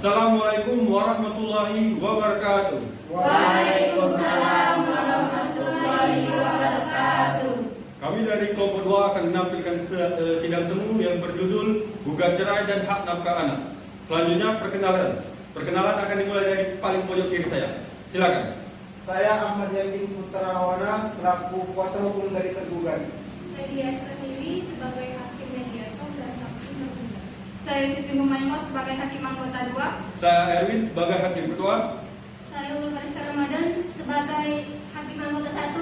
Assalamualaikum warahmatullahi wabarakatuh. Waalaikumsalam warahmatullahi wabarakatuh. Kami dari kelompok 2 akan menampilkan sidang semu yang berjudul Gugat Cerai dan Hak Nafkah Anak. Selanjutnya perkenalan akan dimulai dari paling pojok kiri saya. Silakan. Saya Ahmad Yakin Putrawana selaku kuasa hukum dari tergugat. Saya Dias Pratiwi sebagai hakim mediator dan saksi tergugat. Saya Siti Humayma sebagai hakim anggota 2. Saya Erwin sebagai hakim ketua. Saya Ulul Mariska Ramadan sebagai hakim anggota 1.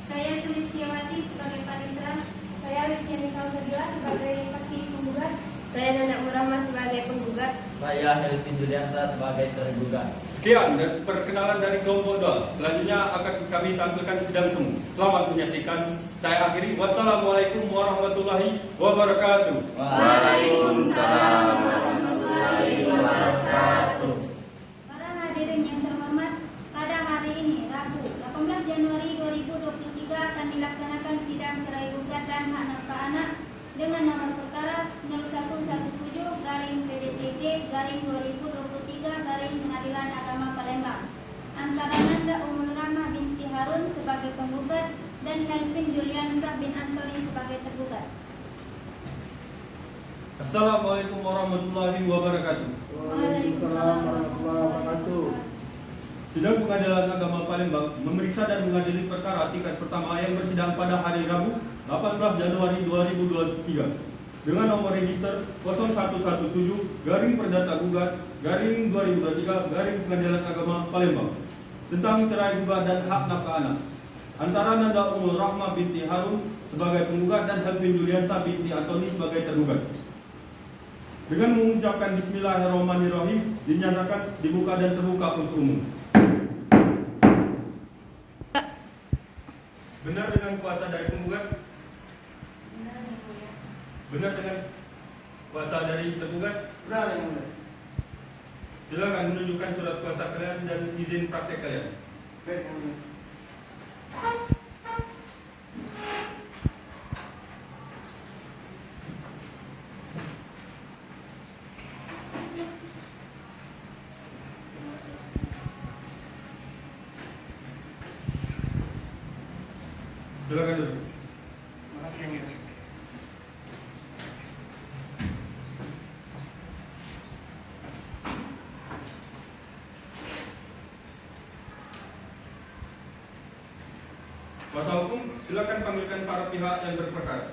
Saya Sulistiawati sebagai panitera. Saya Listiani Salsabila sebagai saksi penggugat. Saya Nana Murahma sebagai penggugat. Saya Helvin Juliansa sebagai tergugat. Sekian dan perkenalan dari kelompok 2. Selanjutnya akan kami tampilkan sidang semu. Selamat menyaksikan. Saya akhiri. Wassalamualaikum warahmatullahi wabarakatuh. Waalaikumsalam warahmatullahi wabarakatuh. Para hadirin yang terhormat, pada hari ini, Rabu, 18 Januari 2023 akan dilaksanakan sidang cerai gugat dan hak nafkah anak dengan nomor perkara 0117-PDTG-2023 Pengadilan Agama Palembang antara Nanda Umul Rahmah binti Harun sebagai penggugat dan Helvin Juliansah bin Antoni sebagai tergugat. Assalamualaikum warahmatullahi wabarakatuh. Waalaikumsalam warahmatullahi wabarakatuh. Sidang Pengadilan Agama Palembang memeriksa dan mengadili perkara tingkat pertama yang bersidang pada hari Rabu 18 Januari 2023 dengan nomor register 0117-Perdata Gugat-2023 Pengadilan Agama Palembang tentang cerai gugat dan hak nafkah anak antara Nanda Umul Rahmah binti Harun sebagai penggugat dan Helvin Juliansa binti Antoni sebagai tergugat. Dengan mengucapkan Bismillahirrahmanirrahim dinyatakan dibuka dan terbuka untuk umum. Benar dengan kuasa dari penggugat? Benar dengan kuasa dari tergugat? Benar yang mulia. Silakan menunjukkan surat kuasa kalian dan izin praktek kalian. Baik yang mulia. Silakan dulu. Makasih yang mulia. Kuasa hukum, silakan panggilkan para pihak yang berperkara.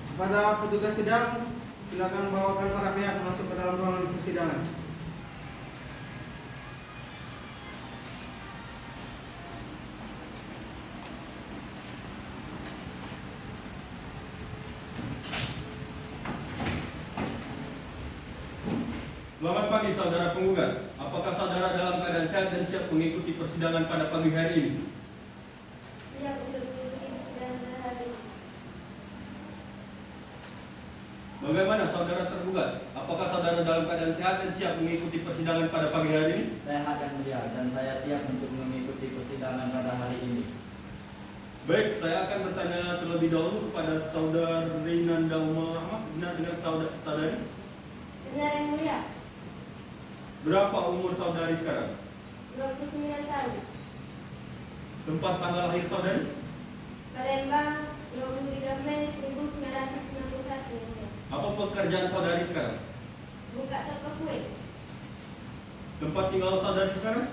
Kepada petugas sidang, silakan bawakan para pihak masuk ke dalam ruangan persidangan. Selamat pagi saudara penggugat. Apakah saudara dalam keadaan sehat dan siap mengikuti persidangan pada pagi hari ini? Siap untuk mengikuti persidangan pada hari ini. Bagaimana saudara tergugat? Apakah saudara dalam keadaan sehat dan siap mengikuti persidangan pada pagi hari ini? Sehat yang mulia dan saya siap untuk mengikuti persidangan pada hari ini. Baik, saya akan bertanya terlebih dahulu kepada saudari Nanda Umul Rahmah. Benar dengan saudari? Benar yang mulia, Berapa umur saudari sekarang? 29 tahun. Tempat tanggal lahir saudari? Palembang, 23 Mei 1991 yang mulia. Apa pekerjaan saudari sekarang? Buka toko kue, Tempat tinggal saudari sekarang?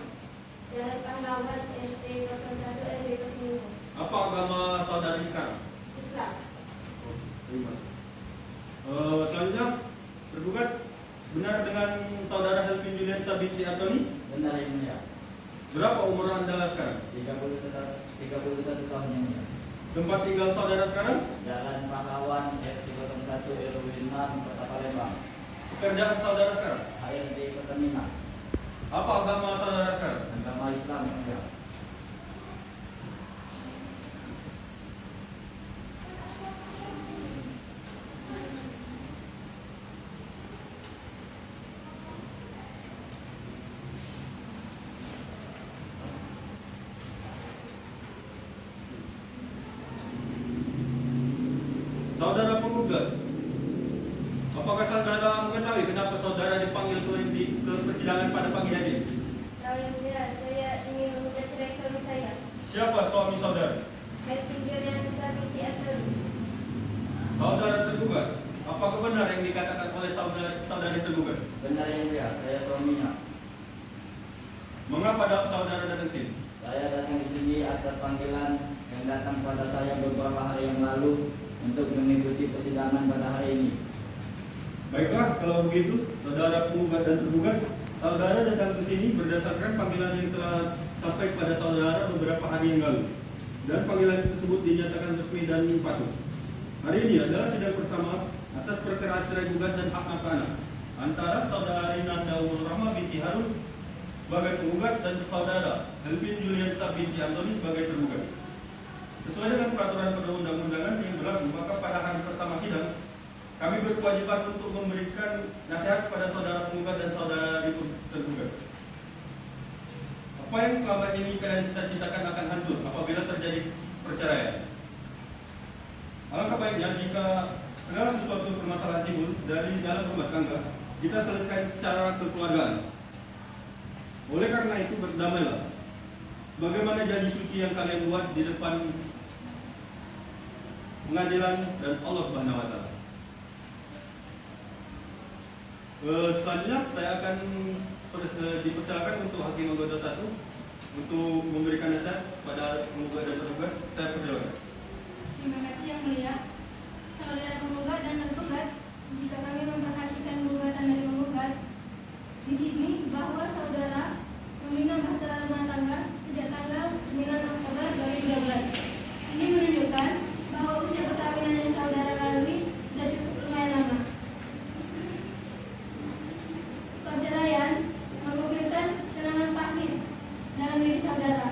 Jalan Pahlawan RT 01 RW 05. Apa agama saudari sekarang? Islam. Terima. Selanjutnya, tergugat, benar dengan saudara Helvin Juliansa binti Antoni? Benar yang mulia. Berapa umur anda sekarang? 31 tahun yang mulia. Tempat tinggal saudara sekarang? Jalan Pahlawan RT 01 RW 6 Kota Palembang. Pekerjaan saudara sekarang? HRD Pertamina. Apa agama saudara sekarang? Agama Islam yang mulia. Saudara penggugat, apakah saudara mengetahui kenapa saudara persidangan pada pagi hari ini? Yang mulia, saya ingin menggugat cerai suami saya. Siapa suami saudara? Hetty Juliansa binti Asrul. Saudara tergugat, apakah benar yang dikatakan oleh saudari tergugat? Benar yang mulia, saya suaminya. Mengapa saudara datang sini? Saya datang di sini atas panggilan yang datang pada saya beberapa hari yang lalu untuk mengikuti persidangan pada hari ini. Baiklah, kalau begitu, saudara penggugat dan tergugat, saudara datang ke sini berdasarkan panggilan yang telah sampai pada saudara beberapa hari yang lalu. Dan panggilan tersebut dinyatakan resmi dan patut. Hari ini adalah sidang pertama atas perkara cerai gugat dan hak nafkah anak antara saudari Nanda Umul Rahma binti Harun sebagai penggugat dan saudara Helvin Juliansa binti Antoni sebagai tergugat. Sesuai dengan peraturan perundang-undangan yang berlaku, maka pada hari pertama sidang kami berkewajiban untuk memberikan nasihat kepada saudara penggugat dan saudari tergugat. Apa yang selama ini kalian cita-citakan akan hancur apabila terjadi perceraian. Alangkah baiknya jika segala sesuatu permasalahan timbul dari dalam rumah tangga, kita selesaikan secara kekeluargaan. Oleh karena itu berdamailah. Bagaimana janji suci yang kalian buat di depan pengadilan dan Allah Subhanahu wa taala. Selanjutnya saya akan dipersilakan untuk hakim anggota 1 untuk memberikan nasihat pada penggugat dan tergugat. Saya persilakan. Terima kasih yang mulia. Saudara penggugat dan tergugat, jika kami memperhatikan gugatan dari penggugat di sini bahwa saudara membina bahtera rumah tangga sejak tanggal 9 Oktober 2012. Ini menunjukkan bahwa usia perkawinan yang saudara lalui sudah cukup lumayan lama. Perceraian menggugurkan kenangan pahit dalam diri saudara.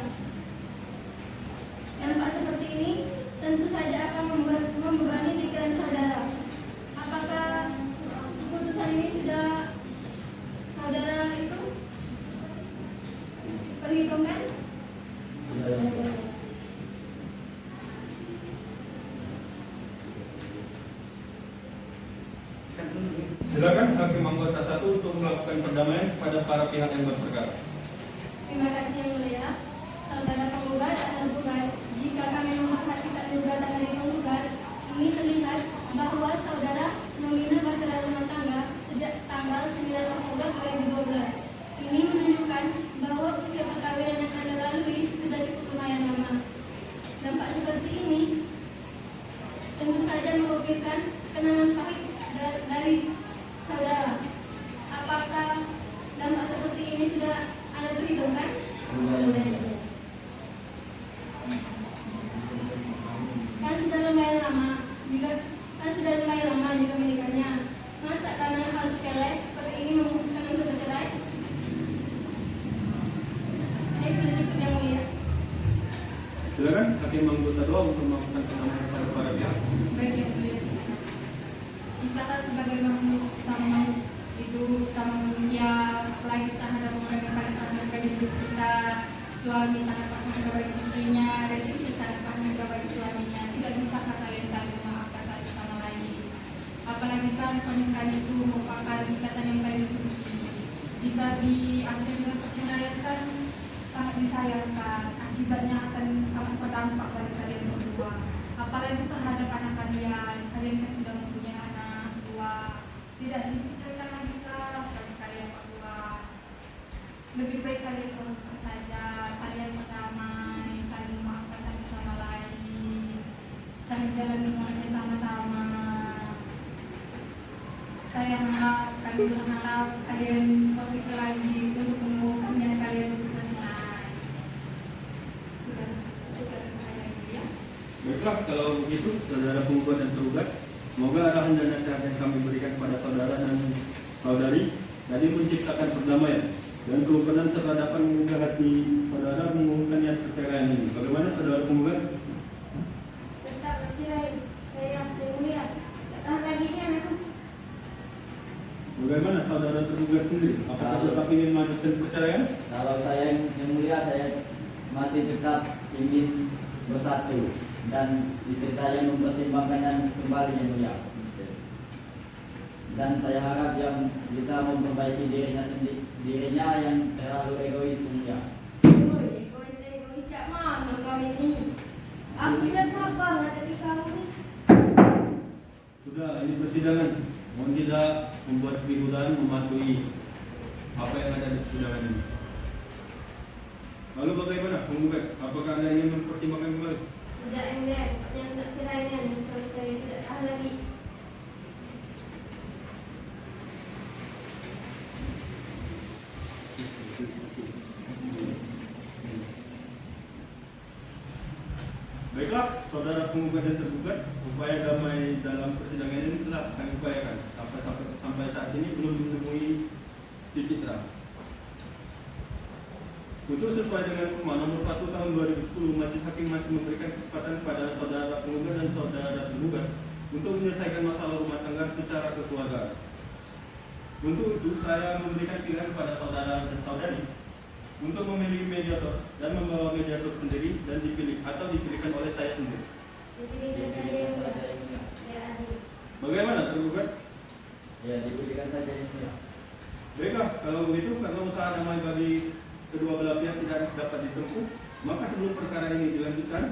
Dampak seperti ini tentu saja akan membebani pikiran saudara. Apakah keputusan ini sudah saudara itu perhitungkan? Silakan hakim anggota 1 untuk melakukan perdamaian kepada para pihak yang berperkara. Terima kasih yang mulia. Saudara penggugat dan tergugat, jika kami memperhatikan gugatan dari penggugat, ini terlihat bahwa saudara membina bahtera rumah tangga sejak tanggal 9 Oktober 2012. Ini menunjukkan bahwa usia perkawinan yang Anda lalui sudah cukup lumayan lama. Dampak seperti ini tentu saja mengukirkan kenangan pahit dari saudara. Apakah dampak seperti ini sudah Anda perhitungkan? Kan sudah lumayan lama juga menikahnya. Masa karena hal sepele seperti ini memutuskan untuk bercerai? Ini sudah cukup yang mulia. Silakan hakim anggota 2 untuk melakukan perdamaian kepada para pihak. Baik yang mulia. Kita kan sebagai makhluk sama hidup sama manusia, apalagi kita hadap orang yang paling berharga di hidup kita. Suami sangat berharga bagi istrinya dan istri sangat berharga bagi suaminya. Tidak bisa kalian saling memaafkan satu sama lain. Apalagi kan pernikahan itu merupakan ikatan yang paling suci. Jika di akhirnya perceraian kan sangat disayangkan, akibatnya akan sangat berdampak bagi kalian berdua. Apalagi terhadap anak kalian kan sudah mempunyai anak dua, tidak dipikirkan lagi bagi kalian berdua. Lebih baik kalian berhubung saja, kalian berdamai, saling memaafkan satu sama lain, saling jalan semuanya sama-sama. Saya harap, kami berharap kalian berpikir lagi untuk menemukan yang kalian bercerai. Sudah saya ya. Baiklah, kalau begitu, saudara penggugat dan tergugat, semoga arahan dan nasihat yang kami berikan kepada saudara dan saudari tadi menciptakan perdamaian dan kerukunan serta dapat menggugah hati saudara mengumumkan niat perceraian ini. Bagaimana saudara penggugat? Tetap bercerai. Saya mulia. Tahan lagi ini anakku. Bagaimana saudara tergugat sendiri? Apakah tetap ingin melanjutkan perceraian? Kalau saya yang mulia, saya masih tetap ingin bersatu dan istri saya mempertimbangkannya kembali yang mulia. Dan saya harap yang bisa memperbaiki dirinya yang terlalu egois saja. Woi, egois jak mana kau ini? Aku tidak sabar hadapi kau ini. Sudah, ini persidangan. Mohon tidak membuat keributan mematuhi apa yang ada di persidangan ini. Lalu bagaimana penggugat? Apakah Anda ingin mempertimbangkan kembali? Tidak, MDM. Yang tak kiranya suami saya tidak tahan lagi. Baiklah, saudara penggugat dan tergugat, upaya damai dalam persidangan ini telah kami upayakan. Sampai saat ini belum menemui titik terang. Untuk sesuai dengan Perma Nomor 1 Tahun 2010, Majelis Hakim masih memberikan kesempatan kepada saudara penggugat dan saudara tergugat untuk menyelesaikan masalah rumah tangga secara kekeluargaan. Untuk itu, saya memberikan pilihan kepada saudara dan saudari untuk memilih mediator dan membawa mediator sendiri dan dipilih atau dipilihkan oleh saya sendiri. Dipilihkan saja yang mulia. Ya, adil. Bagaimana tergugat? Ya, diberikan saja yang mulia. Baiklah, kalau begitu karena usaha damai bagi kedua belah pihak tidak dapat ditempuh, maka sebelum perkara ini dilanjutkan,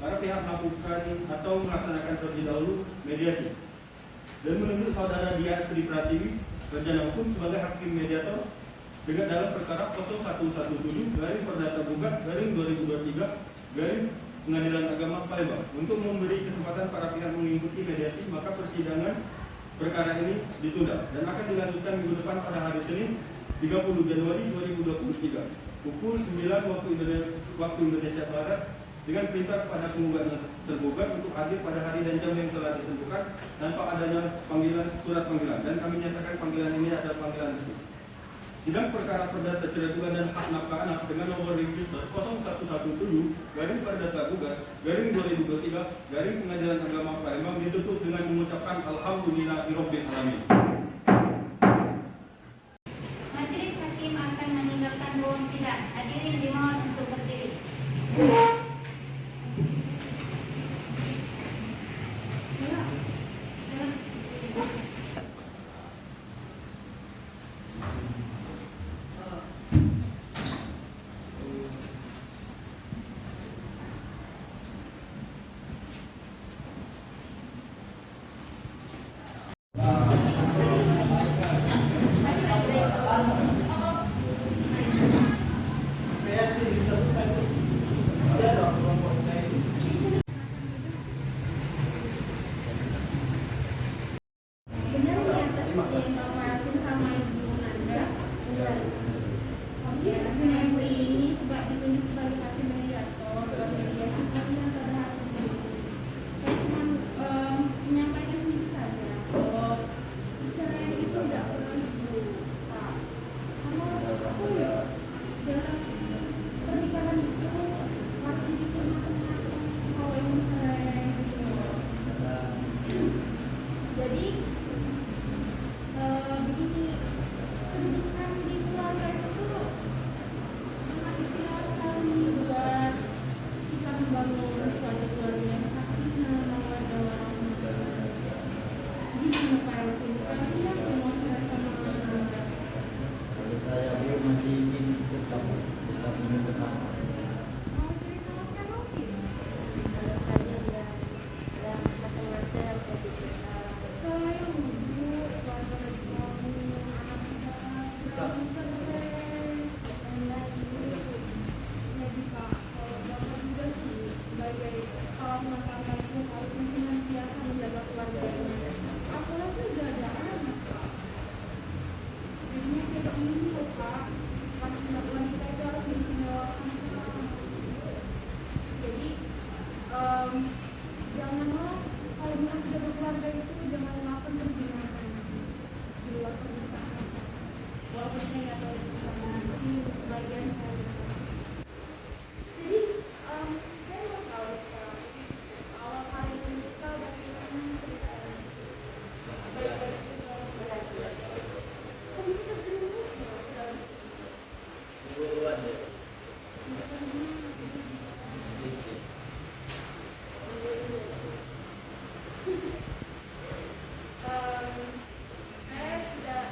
para pihak melakukan atau melaksanakan terlebih dahulu mediasi dan menunjuk saudara Dia Sri Pratiwi, sarjana hukum sebagai hakim mediator dengan dalam perkara 0117 garing perdata gugat garing 2023 garing Pengadilan Agama Palembang untuk memberi kesempatan para pihak mengikuti mediasi, maka persidangan perkara ini ditunda dan akan dilanjutkan minggu depan pada hari Senin 30 Januari 2023 pukul 9 waktu Indonesia Barat dengan perintah kepada penggugat dan tergugat untuk hadir pada hari dan jam yang telah ditentukan tanpa adanya surat panggilan, dan kami nyatakan panggilan ini adalah panggilan resmi. Sidang perkara perdata cerai berai dan hak nafkah anak dengan nomor register 0117 garing perdata gugat garing 2023 garing Pengadilan Agama Palembang ditutup dengan mengucapkan Alhamdulillahirabbil alamin. Majelis Hakim akan meninggalkan ruang sidang. Hadirin dimohon untuk berdiri. Benar ya tersebut bahwa aku sama ibu Nanda. Benar. Ya, saya ini sebab ditunjuk sebagai hakim mediator dan mediasi kami yang terhadap ini. Saya cuma menyampaikan ini saja bahwa cerai itu tidak perlu dibuka. Karena aku ya dalam pernikahan itu harus dipikirkan kalau ini cerai gitu. Jadi begini, pendidikan di keluarga itu sangat istimewa sekali buat kita membangun suatu keluarga yang sakinah, mawaddah, gimana para pendidikan yang semua sama Kalau saya pun masih ingin tetap ingin bersama. mau cerita apa lagi? Kalau saya ya dalam macam-macam saya pikir Saya ibu, keluarga suami, anak kita, dan lagi jadi Pak, kalau bapak juga sih sebagai kalau rumah tangga itu harus senantiasa menjaga keluarganya. Apalagi udah ada anak Pak. Jadinya kayak gini loh Pak, pas pendapat kita itu harus diistimewakan Pak. Jadi janganlah kalau misalnya sudah berkeluarga itu jangan melakukan perzinahan di luar pernikahan. Walaupun saya nggak tahu itu sama sih sebagian saya. Jadi saya mau tahu Pak, awal kali menikah bagaimana ceritanya? Baik-baik kita berarti. Kok bisa terjerumus ya? Duluan deh.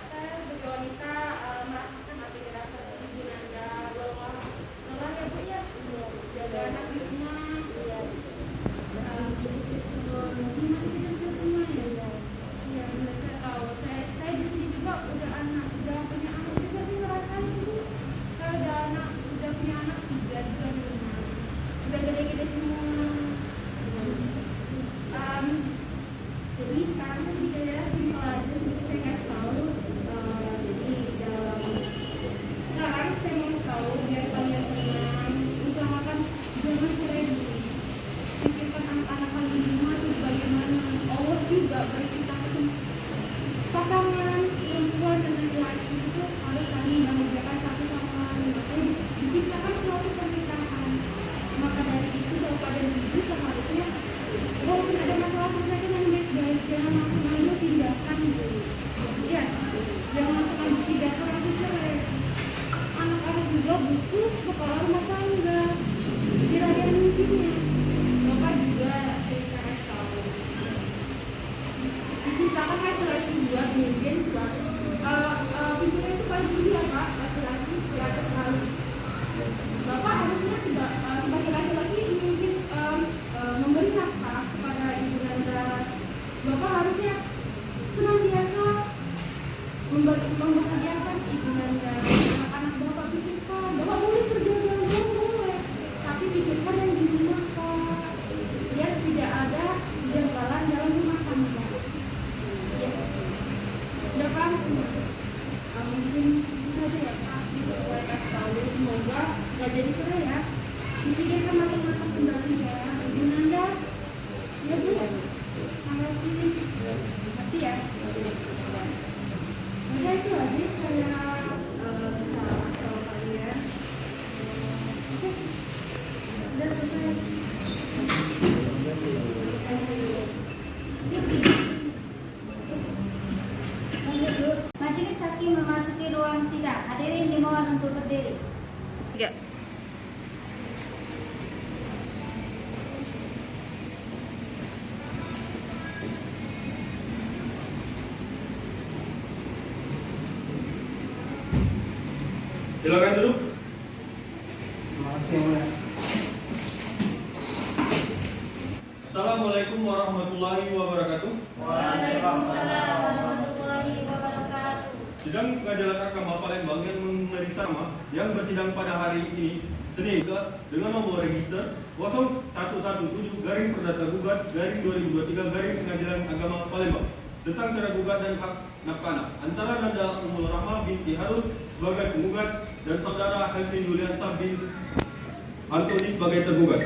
Saya sebagai membahagiakan ibu Nanda, anak-anak bapak pikirkan, bapak boleh kerja jauh-jauh boleh, tapi pikirkan yang di rumah Pak, biar tidak ada kejanggalan dalam rumah tangga. Ya, udah kan? Mungkin saja ya Pak, saya kasih tahu semoga nggak jadi cerai ya. Disediakan makan-makan kembali ya, ibu Nanda. Ya Bu, hati ya. Udah itu aja saya salah sama kalian. Oke, udah selesai. Majelis Hakim memasuki ruang sidang. Hadirin dimohon untuk berdiri. Ya. Silakan duduk. Terima kasih yang mulia. Assalamualaikum warahmatullahi wabarakatuh. Waalaikumsalam warahmatullahi wabarakatuh. Sidang Pengadilan Agama Palembang yang memeriksa nama yang bersidang pada hari ini Senin dengan nomor register 0117-Perdata-Gugat-2023-Pengadilan Agama Palembang tentang cara gugat dan hak nafkah anak antara Nanda Ummul Rahmah binti Harun sebagai penggugat dan saudara Helvin Julianta bin Antoni sebagai tergugat.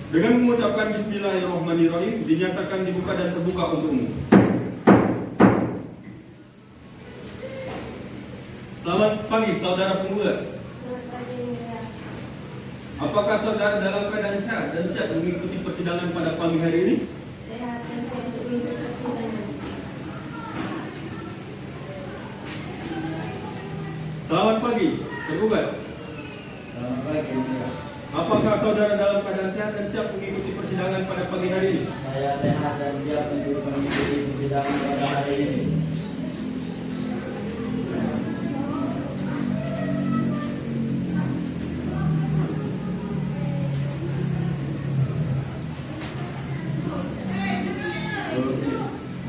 Dengan mengucapkan Bismillahirrahmanirrahim dinyatakan dibuka dan terbuka untuk umum. Selamat pagi saudara penggugat. Selamat pagi Mulia. Apakah saudara dalam keadaan sehat dan siap mengikuti persidangan pada pagi hari ini? Sehat dan siap untuk mengikuti persidangan. Selamat pagi tergugat. Selamat pagi, Mulia. Apakah saudara dalam keadaan sehat dan siap mengikuti persidangan pada pagi hari ini? Saya sehat dan siap untuk mengikuti persidangan pada hari ini.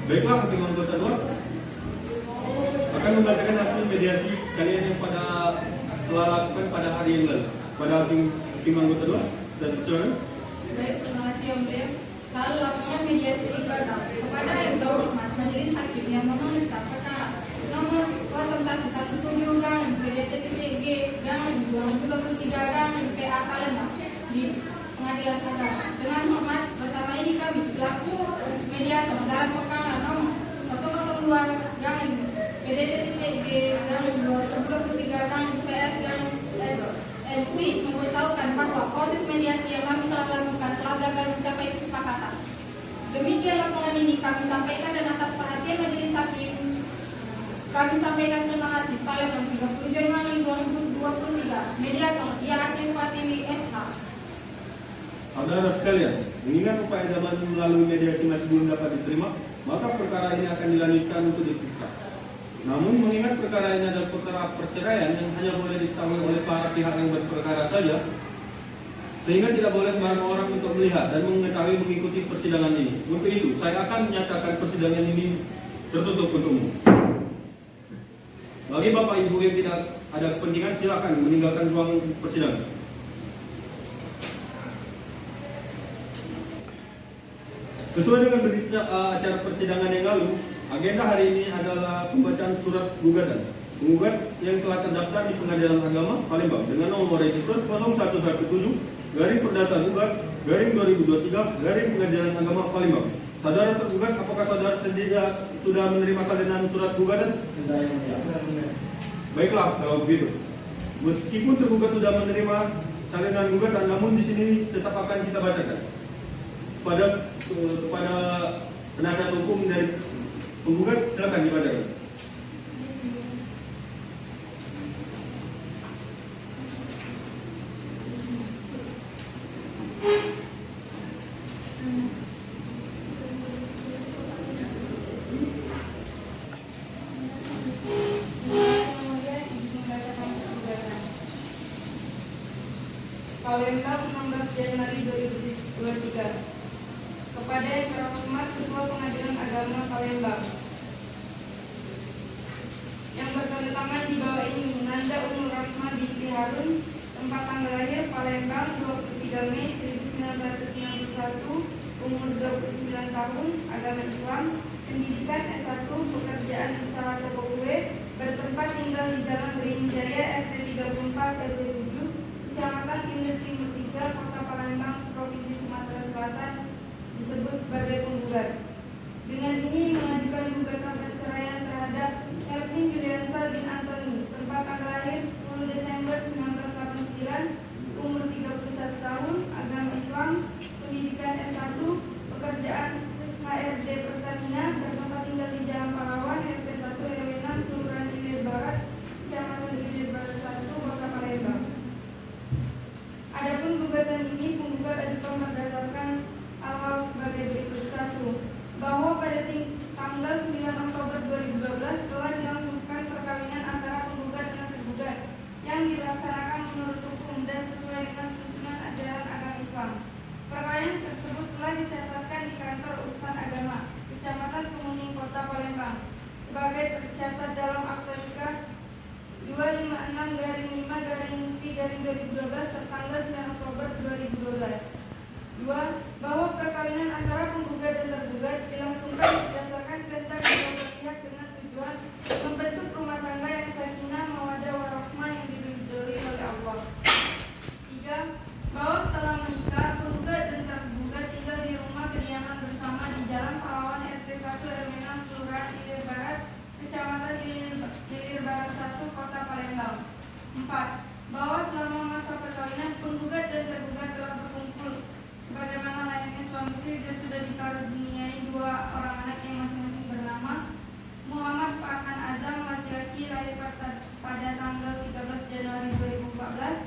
Baiklah, hakim anggota 2 akan membacakan hasil mediasi kalian yang telah lakukan pada hari yang lalu. Pada hakim anggota 2 dan silakan. Baik, terima kasih Om Bem. Lalu laporan mediasi gagal kepada Yang Terhormat Majelis Hakim yang memeriksa perkara nomor 0117-PDT-G-2023 Palembang di Pengadilan Agama. Dengan hormat, bersama ini kami selaku mediator dalam perkara nomor 002-PDT-G-2023-PS-LC memberitahukan bahwa proses mediasi yang kami telah lakukan telah gagal mencapai kesepakatan. Demikian laporan ini kami sampaikan dan atas perhatian Majelis Hakim kami sampaikan terima kasih. Palembang 30 Januari 2023. Mediator Dia Asyik Fatimi SH. Saudara sekalian, mengingat upaya zaman melalui mediasi masih belum dapat diterima, maka perkara ini akan dilanjutkan untuk diperiksa. Namun mengingat perkara ini adalah perkara perceraian yang hanya boleh diketahui oleh para pihak yang berperkara saja, sehingga tidak boleh sembarang orang untuk melihat dan mengetahui mengikuti persidangan ini. Untuk itu, saya akan menyatakan persidangan ini tertutup untuk umum. Bagi Bapak Ibu yang tidak ada kepentingan, silakan meninggalkan ruang persidangan. Sesuai dengan berita acara persidangan yang lalu, agenda hari ini adalah pembacaan surat gugatan. Penggugat yang telah terdaftar di Pengadilan Agama Palembang dengan nomor register 0117-Perdata-Gugat-2023 Pengadilan Agama Palembang. Saudara tergugat, apakah saudara sendiri sudah menerima salinan surat gugatan? Sudah, Yang Mulia. Baiklah, kalau begitu. Meskipun tergugat sudah menerima salinan gugatan, namun di sini tetap akan kita bacakan kepada penasihat hukum dari penggugat. Silakan dibacakan. Palembang 16 Januari 2023. kepada yang terhormat Ketua Pengadilan Agama Palembang yang bertanda tangan di bawah ini, Nanda Umur Rahma binti Harun, tempat tanggal lahir Palembang 23 Mei 1991, umur 29 tahun, agama Islam, pendidikan S1, pekerjaan usaha toko kue, bertempat tinggal di Jalan Beringin Jaya RT 34 RT 7, Kecamatan Ilir Timur 3, Kota Palembang, Provinsi Sumatera Selatan, disebut sebagai penggugat. Dengan ini mengajukan gugatan perceraian terhadap Elvin Juliansa bin Antoni, tempat tanggal lahir 10 Desember 1989, umur 31 tahun, agama Islam, pendidikan S1, pekerjaan HRD Pertamina, bertempat tinggal di Jalan Pahlawan RT 1 RW 6 Kelurahan Ilir Barat, Kecamatan Ilir Barat 1, Kota Palembang. Adapun gugatan ini penggugat ajukan berdasarkan awal sebagai berikut: 1. Bahwa pada tanggal 9 Oktober 2012 telah dilangsungkan perkawinan antara penggugat dengan tergugat yang dilaksanakan menurut hukum dan sesuai dengan tuntunan ajaran agama Islam. Perkawinan tersebut telah dicatatkan di kantor urusan agama Kecamatan Kemuning, Kota Palembang sebagai tercatat dalam akta nikah 256-5-V-2012 tertanggal 9 Oktober 2012. 2. Bahwa perkawinan antara penggugat dan tergugat dilangsungkan berdasarkan kehendak kedua belah pihak dengan tujuan membentuk rumah tangga yang sakinah, mawaddah, warahmah yang diridhoi oleh Allah. 3. Bahwa setelah menikah, penggugat dan tergugat tinggal di rumah kediaman bersama di Jalan Pahlawan RT 1 RW 6 Kelurahan Ilir Barat, Kecamatan Ilir Barat 1, Kota Palembang. 4. Bahwa selama masa perkawinan, penggugat dan tergugat telah berkumpul sebagaimana layaknya suami istri dan sudah dikaruniai 2 orang anak yang masing-masing bernama Muhammad Farhan Azam laki-laki, lahir pada tanggal 13 Januari 2014,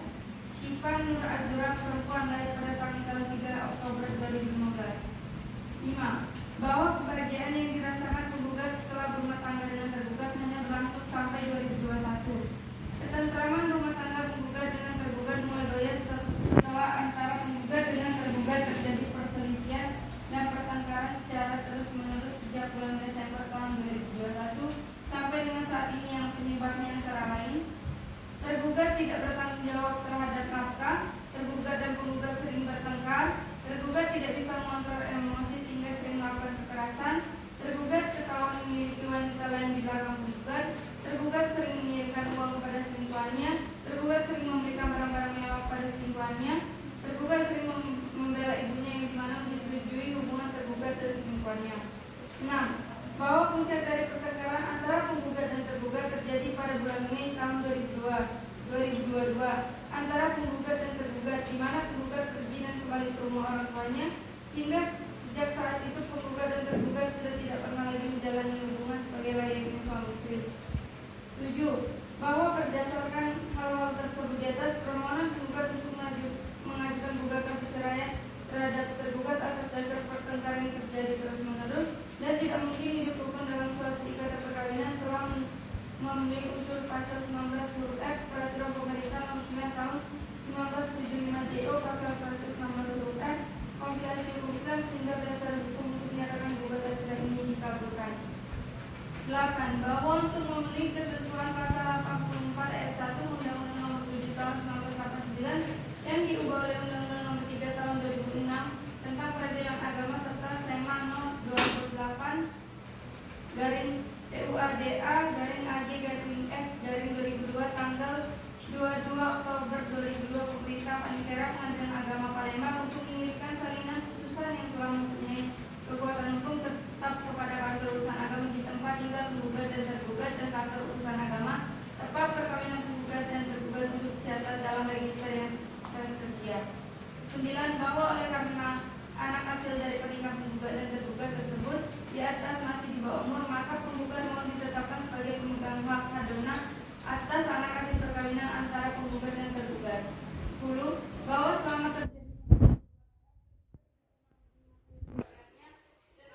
Syifa Nur Azura perempuan, lahir pada tanggal 3 Oktober 2015. 5. Bahwa kebahagiaan yang dirasakan penggugat setelah berumah tangga dengan tergugat hanya berlangsung sampai 2021. Ketentraman rumah tangga penggugat dengan tergugat mulai goyah setelah antara penggugat dengan tergugat terjadi perselisihan dan pertengkaran secara terus-menerus sejak bulan Desember tahun 2021 sampai dengan saat ini, yang penyebabnya antara lain: tergugat tidak bertanggung jawab terhadap nafkah, tergugat dan penggugat sering bertengkar, tergugat tidak bisa mengontrol emosi sehingga sering melakukan kekerasan, tergugat ketahuan memiliki wanita lain di belakang penggugat, tergugat sering mengirimkan uang kepada selingkuhannya, tergugat sering memberikan barang-barang mewah kepada selingkuhannya, tergugat sering membela ibunya yang dimana menyetujui hubungan tergugat dan selingkuhannya. 6. Bahwa puncak dari pertengkaran antara penggugat dan tergugat terjadi pada bulan Mei tahun 2022 antara penggugat dan tergugat, di mana penggugat pergi dan kembali ke rumah orang tuanya, sehingga sejak saat itu penggugat dan tergugat sudah tidak pernah lagi menjalani hubungan sebagai layaknya suami istri. 7. Bahwa berdasarkan hal-hal tersebut di atas, permohonan penggugat untuk mengajukan gugatan perceraian terhadap tergugat atas dasar pertengkaran yang terjadi terus-menerus dan tidak mungkin hidup rukun dalam suatu ikatan perkawinan telah memenuhi unsur pasal 19 huruf F Peraturan Pemerintah Nomor 9 Tahun 1975 JO pasal 116 huruf F Kompilasi Hukum Islam, sehingga berdasar hukum untuk menyatakan gugatan cerai ini dikabulkan. 8. Bahwa untuk memenuhi ketentuan pasal 84 ayat 1 Undang-Undang Nomor 7 Tahun 1989 yang diubah oleh Undang-Undang Nomor 3 Tahun 2006 tentang peradilan agama serta SEMA No. 28 garing TUADA garing AG garing F garing 2002 tanggal 22 Oktober 2002, Pemerintah Panitera Pengadilan Agama Palembang untuk mengirimkan salinan putusan yang telah mempunyai kekuatan hukum tetap kepada kantor urusan agama di tempat tinggal penggugat dan tergugat dan kantor urusan agama tempat perkawinan penggugat dan tergugat untuk dicatat dalam register yang tersedia. 9. Bahwa oleh karena anak hasil dari pernikahan penggugat dan tergugat tersebut di atas masih di bawah umur, maka penggugat mohon ditetapkan sebagai pemegang hak hadona atas anak hasil perkawinan antara penggugat dan tergugat. 10. Bahwa selama terjadi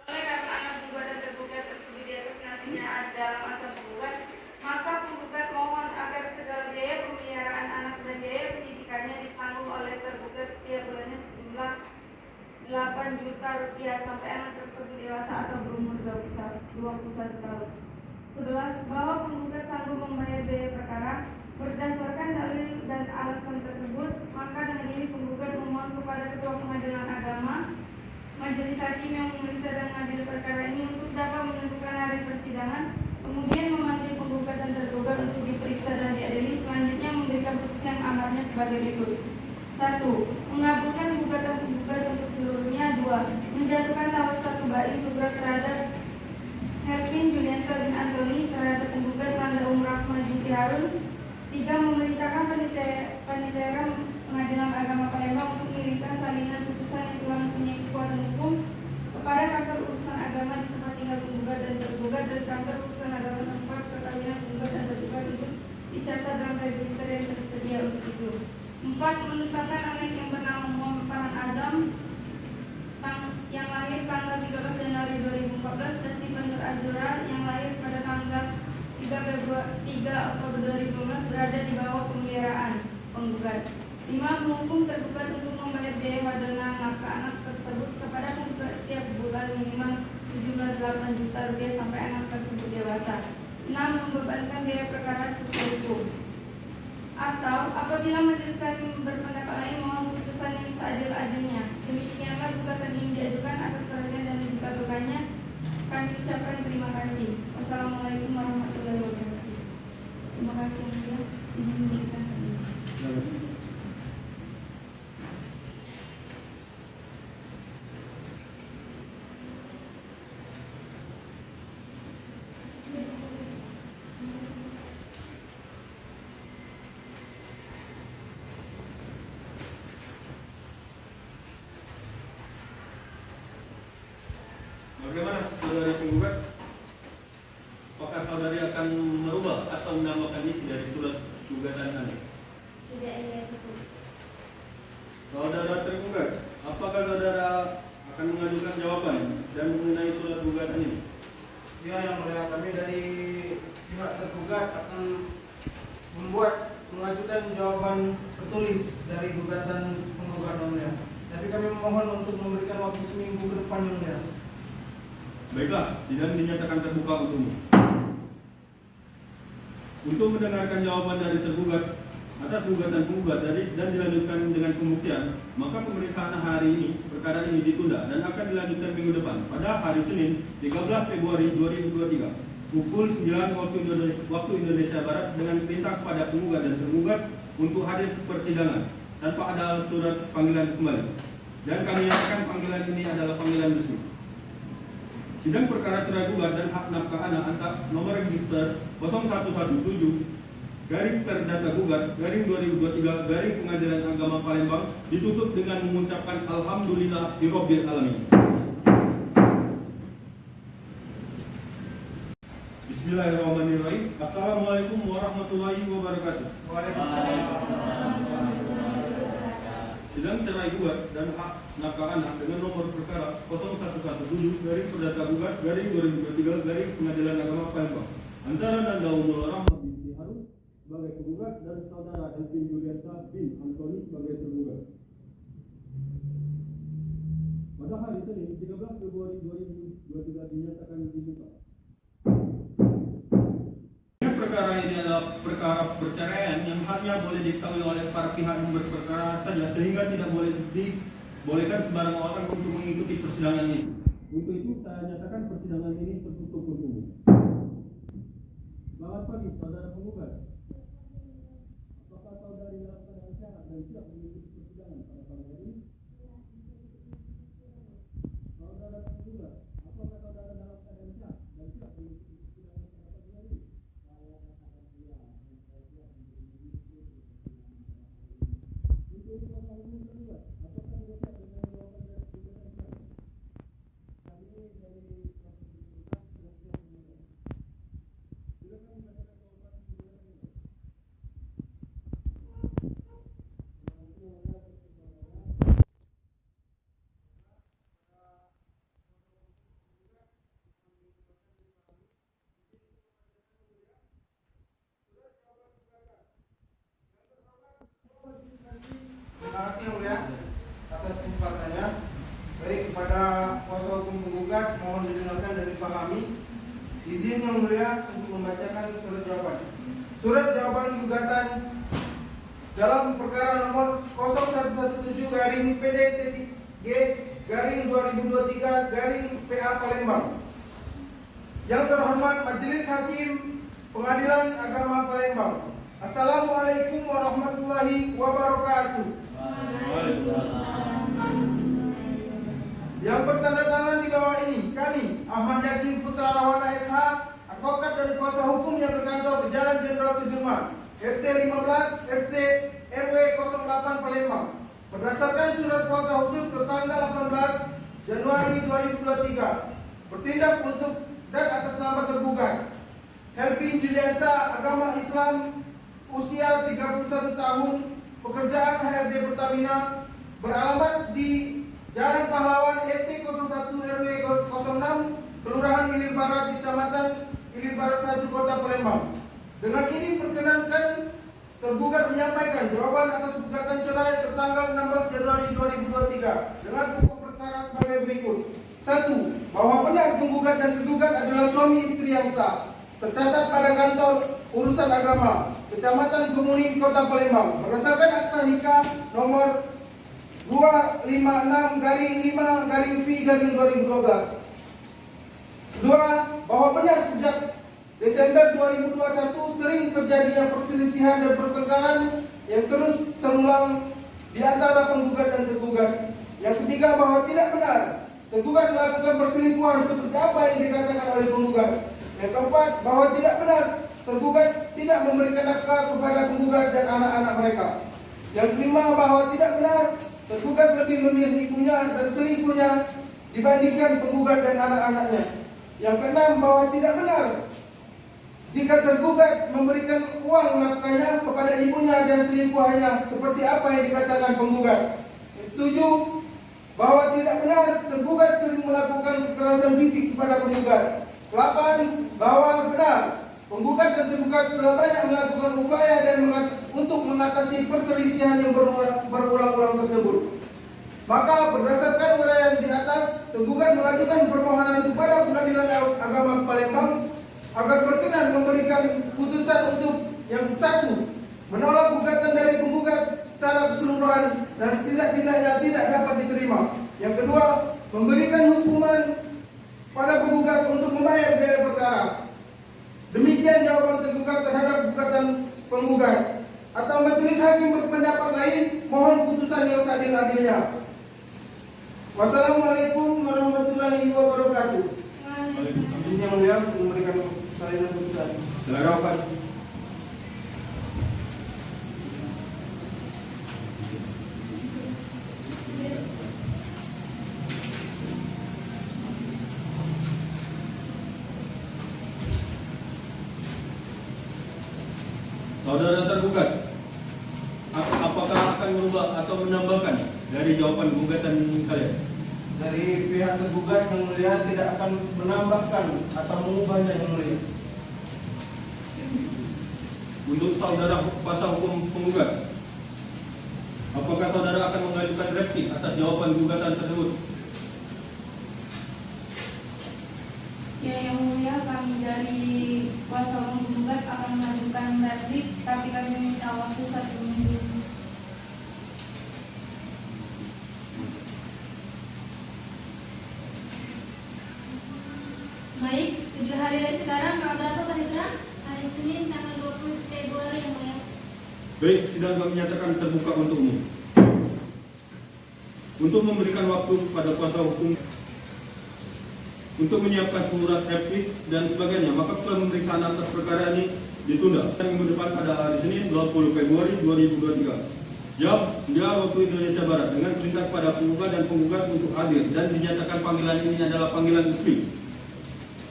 oleh karena anak penggugat dan tergugat tersebut di atas nantinya dalam masa penggugat, maka penggugat mohon agar segala biaya pemeliharaan anak dan biaya pendidikannya ditanggung oleh tergugat setiap bulannya sejumlah 8 juta rupiah sampai anak tersebut dewasa atau berumur 21 tahun. 11. Bahwa penggugat sanggup membayar biaya perkara berdasarkan dalil dan alasan tersebut, maka dengan ini penggugat memohon kepada Ketua Pengadilan Agama Majelis Hakim yang memeriksa dan mengadili perkara ini untuk dapat menentukan hari persidangan, kemudian memanggil penggugat dan tergugat untuk diperiksa dan diadili. Selanjutnya memberikan putusan amarnya sebagai berikut. 1. Mengabulkan gugatan penggugat untuk seluruhnya. 2. Menjatuhkan salah satu baik surat terhadap Helvin Juliansa bin Antoni terhadap penggugat Nanda Rahma binti Harun. 3. Memerintahkan Panitera Pengadilan Agama Palembang untuk mengirimkan salinan putusan yang telah mempunyai kekuatan hukum kepada kantor urusan agama di tempat tinggal penggugat dan tergugat dan kantor urusan agama tempat perkawinan penggugat dan tergugat untuk dicatat dalam register yang tersedia untuk itu. 4. Menetapkan anak yang bernama Muhammad Farhan Azam yang lahir tanggal 13 Januari 2014 dan Sifan Nur Azura yang lahir pada tanggal 3 Oktober 2015 berada di bawah pemeliharaan penggugat. 5. Menghukum tergugat untuk membayar biaya wadana nafkah anak tersebut kepada penggugat setiap bulan minimal sejumlah 8 juta rupiah sampai anak tersebut dewasa. 6. Membebankan biaya perkara sesuai hukum. Atau apabila majelis hakim berpendapat lain mohon putusan yang seadil-adilnya. Demikianlah gugatan ini diajukan atas perhatian dan dikabulkannya. Kami ucapkan terima kasih. Wassalamualaikum warahmatullahi wabarakatuh. Terima kasih yang mulia. Izin memberikan. Bagaimana saudari penggugat? Apakah saudari akan merubah atau menambahkan isi dari surat gugatan Anda? Tidak ada itu. Saudara tergugat, apakah saudara akan mengajukan jawaban dan mengenai surat gugatan ini? Ya, yang mulia, kami dari pihak tergugat akan mengajukan jawaban tertulis dari gugatan penggugat yang mulia. Tapi kami memohon untuk memberikan waktu seminggu ke depan yang mulia. Baiklah, sidang dinyatakan terbuka untukmu. Untuk mendengarkan jawaban dari tergugat atas gugatan penggugat dan dilanjutkan dengan pembuktian, maka pemeriksaan hari ini perkara ini ditunda dan akan dilanjutkan minggu depan pada hari Senin 13 Februari 2023 pukul 9 waktu Indonesia Barat dengan perintah kepada penggugat dan tergugat untuk hadir ke persidangan tanpa ada surat panggilan kembali. Dan kami nyatakan panggilan ini adalah panggilan resmi. Sidang perkara cerai gugat dan hak nafkah anak nomor register 0117 garing perdata gugat garing 2023 garing Pengadilan Agama Palembang ditutup dengan mengucapkan alhamdulillah birabbil alamin. Bismillahirrahmanirrahim. Assalamualaikum warahmatullahi wabarakatuh. Sidang cerai gugat dan hak nafkah anak dengan nomor perkara 0117 garing perdata gugat garing 2023 garing Pengadilan Agama Palembang antara Nanda Rahma binti Harun sebagai penggugat dan saudara Helvin Juliansa bin Antoni sebagai tergugat. Pada hari Senin 13 Februari 2023 dinyatakan dibuka. Perkara ini adalah perkara perceraian yang hanya boleh diketahui oleh para pihak yang berperkara saja, sehingga tidak boleh dibolehkan sembarang orang untuk mengikuti persidangan ini. Untuk itu saya nyatakan persidangan ini tertutup untuk umum. Selamat pagi saudara penggugat. Apakah saudari dalam keadaan sehat dan siap mengikuti persidangan pada pagi hari ini? Saudara penggugat, apakah saudara dalam keadaan sehat dan siap mengikuti persidangan pada pagi hari ini? Izin Yang Mulia untuk membacakan surat jawaban. Surat jawaban gugatan dalam perkara nomor 0117-PD-G-2023-PA Palembang. Yang terhormat Majelis Hakim Pengadilan Agama Palembang. Assalamualaikum warahmatullahi wabarakatuh. Yang bertanda tangan di bawah ini kami Ahmad Yakin Putra Rawana SH, advokat dan kuasa hukum yang berkantor di Jalan Jenderal Sudirman, RT 15 RT RW 08 Palembang, berdasarkan surat kuasa khusus tertanggal 18 Januari 2023, bertindak untuk dan atas nama tergugat Helvin Juliansa, agama Islam, usia 31 tahun, pekerjaan HRD Pertamina, beralamat di Jalan Pahlawan RT 01 RW 06, Kelurahan Ilir Barat, Kecamatan Ilir Barat 1, Kota Palembang. Dengan ini perkenankan tergugat menyampaikan jawaban atas gugatan cerai tertanggal 16 Januari 2023 dengan pokok perkara sebagai berikut. 1. Bahwa benar penggugat dan tergugat adalah suami istri yang sah, tercatat pada kantor urusan agama Kecamatan Kemuni, Kota Palembang, berdasarkan akta nikah nomor 256-5-V-2012. 2. Bahwa benar sejak Desember 2021 sering terjadinya perselisihan dan pertengkaran yang terus terulang di antara penggugat dan tergugat. Yang ketiga, bahwa tidak benar tergugat melakukan perselingkuhan seperti apa yang dikatakan oleh penggugat. Yang keempat, bahwa tidak benar tergugat tidak memberikan nafkah kepada penggugat dan anak-anak mereka. Yang kelima, bahwa tidak benar tergugat lebih memilih ibunya dan selingkuhnya dibandingkan penggugat dan anak-anaknya. Yang keenam, bahwa tidak benar jika tergugat memberikan uang nafkahnya kepada ibunya dan selingkuhannya seperti apa yang dikatakan penggugat. Yang ketujuh, bahwa tidak benar tergugat sering melakukan kekerasan fisik kepada penggugat. 8. Bahwa benar penggugat dan tergugat telah banyak melakukan upaya dan untuk mengatasi perselisihan yang berulang-ulang tersebut. Maka berdasarkan uraian di atas, tergugat mengajukan permohonan kepada Pengadilan Agama Palembang agar berkenan memberikan putusan untuk yang 1. Menolak gugatan dari penggugat secara keseluruhan dan setidak-tidaknya tidak dapat diterima. Yang kedua, memberikan hukuman pada penggugat untuk membayar biaya perkara. Demikian jawaban tergugat terhadap gugatan penggugat. Atau majelis hakim berpendapat lain, mohon putusan yang seadil-adilnya. Wassalamualaikum warahmatullahi wabarakatuh. Izin Yang Mulia untuk memberikan salinan putusan. Silakan. Saudara tergugat, apakah akan merubah atau menambahkan dari jawaban gugatan kalian? Dari pihak tergugat Yang Mulia tidak akan menambahkan atau mengubahnya Yang Mulia. Untuk saudara kuasa hukum penggugat, apakah saudara akan mengajukan replik atas jawaban gugatan tersebut? Ya, Yang Mulia, kami dari kuasa hukum penggugat akan mengajukan replik, tapi kami minta waktu 1 minggu. Baik, 7 hari dari sekarang, tanggal berapa Panitra? Hari Senin tanggal 20 Februari Yang Mulia. Baik, sidang kami nyatakan terbuka untuk umum. Untuk memberikan waktu kepada kuasa hukum untuk menyiapkan surat replik dan sebagainya, maka pemeriksaan atas perkara ini ditunda minggu depan pada hari Senin 20 Februari 2023. Jawab waktu Indonesia Barat dengan perintah pada penggugat dan penggugat untuk hadir dan dinyatakan panggilan ini adalah panggilan resmi.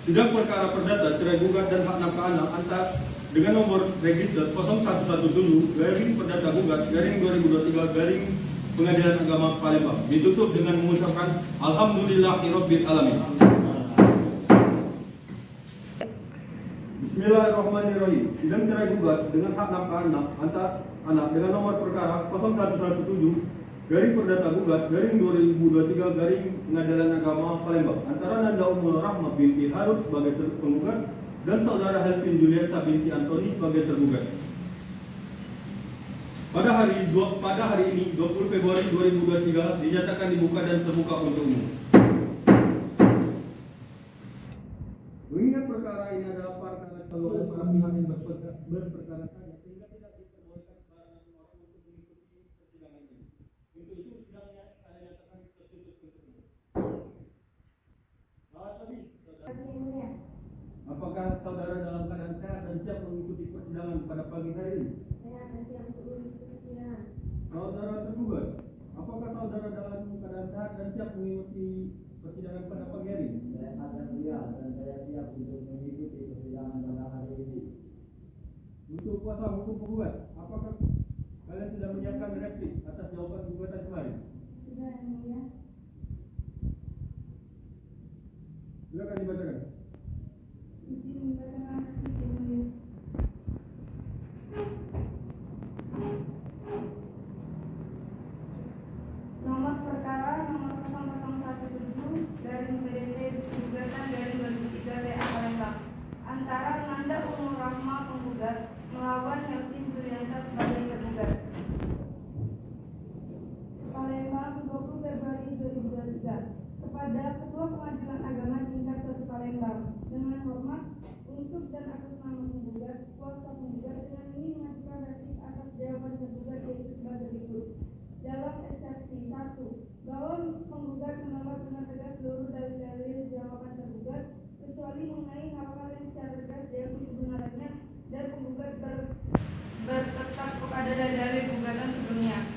Sidang perkara perdata cerai gugat dan hak nafkah anak antar dengan nomor register 0117 garing perdata gugat garing 2023 garing Pengadilan Agama Palembang ditutup dengan mengucapkan Alhamdulillahirabbil alamin. Bismillahirrahmanirrahim. Sidang cerai gugat dengan hak nafkah anak dengan nomor perkara 0117 garing perdata gugat garing 2023 garing Pengadilan Agama Palembang antara Nanda Umul Rahma binti Harun sebagai penggugat dan saudara Helvin Juliansa binti Antoni sebagai tergugat. Pada hari ini 20 Februari 2023 dinyatakan dibuka dan terbuka untuk umum. Mengingat perkara ini adalah perkara keluarga para pihak yang berperkara saja sehingga tidak diperbolehkan sembarangan orang untuk mengikuti persidangan ini. Untuk itu sidangnya saya nyatakan tertutup untuk umum. Selamat pagi, saudara. Apakah saudara dalam keadaan sehat dan siap mengikuti persidangan pada pagi hari ini? Sehat dan siap untuk mengikuti persidangan. Saudara tergugat, apakah saudara dalam keadaan sehat dan siap mengikuti persidangan pada pagi hari ini? Saya akan siap dan saya siap untuk mengikuti persidangan pada hari ini. Untuk kuasa hukum penggugat, apakah kalian sudah menyiapkan replik atas jawaban gugatan kemarin? Sudah, Yang Mulia. Silakan dibacakan. Izin membacakan replik, Yang Mulia. Nomor perkara nomor 0017 garing PDT gugatan garing 2003 WA Palembang antara Nanda Umur Rahma penggugat melawan Helvin Juliansa sebagai tergugat. Palembang 20 Februari 2023 kepada Ketua Pengadilan Agama Tingkat 1 Palembang dengan hormat untuk dan atas nama penggugat kuasa penggugat dengan ini mengajukan replik atas jawaban tergugat yaitu sebagai berikut. Dalam eksepsi 1, bahwa penggugat menolak dengan tegas seluruh dalil-dalil jawaban tergugat kecuali mengenai hal-hal yang secara tegas diakui kebenarannya dan penggugat bertetap kepada dalil gugatan sebelumnya.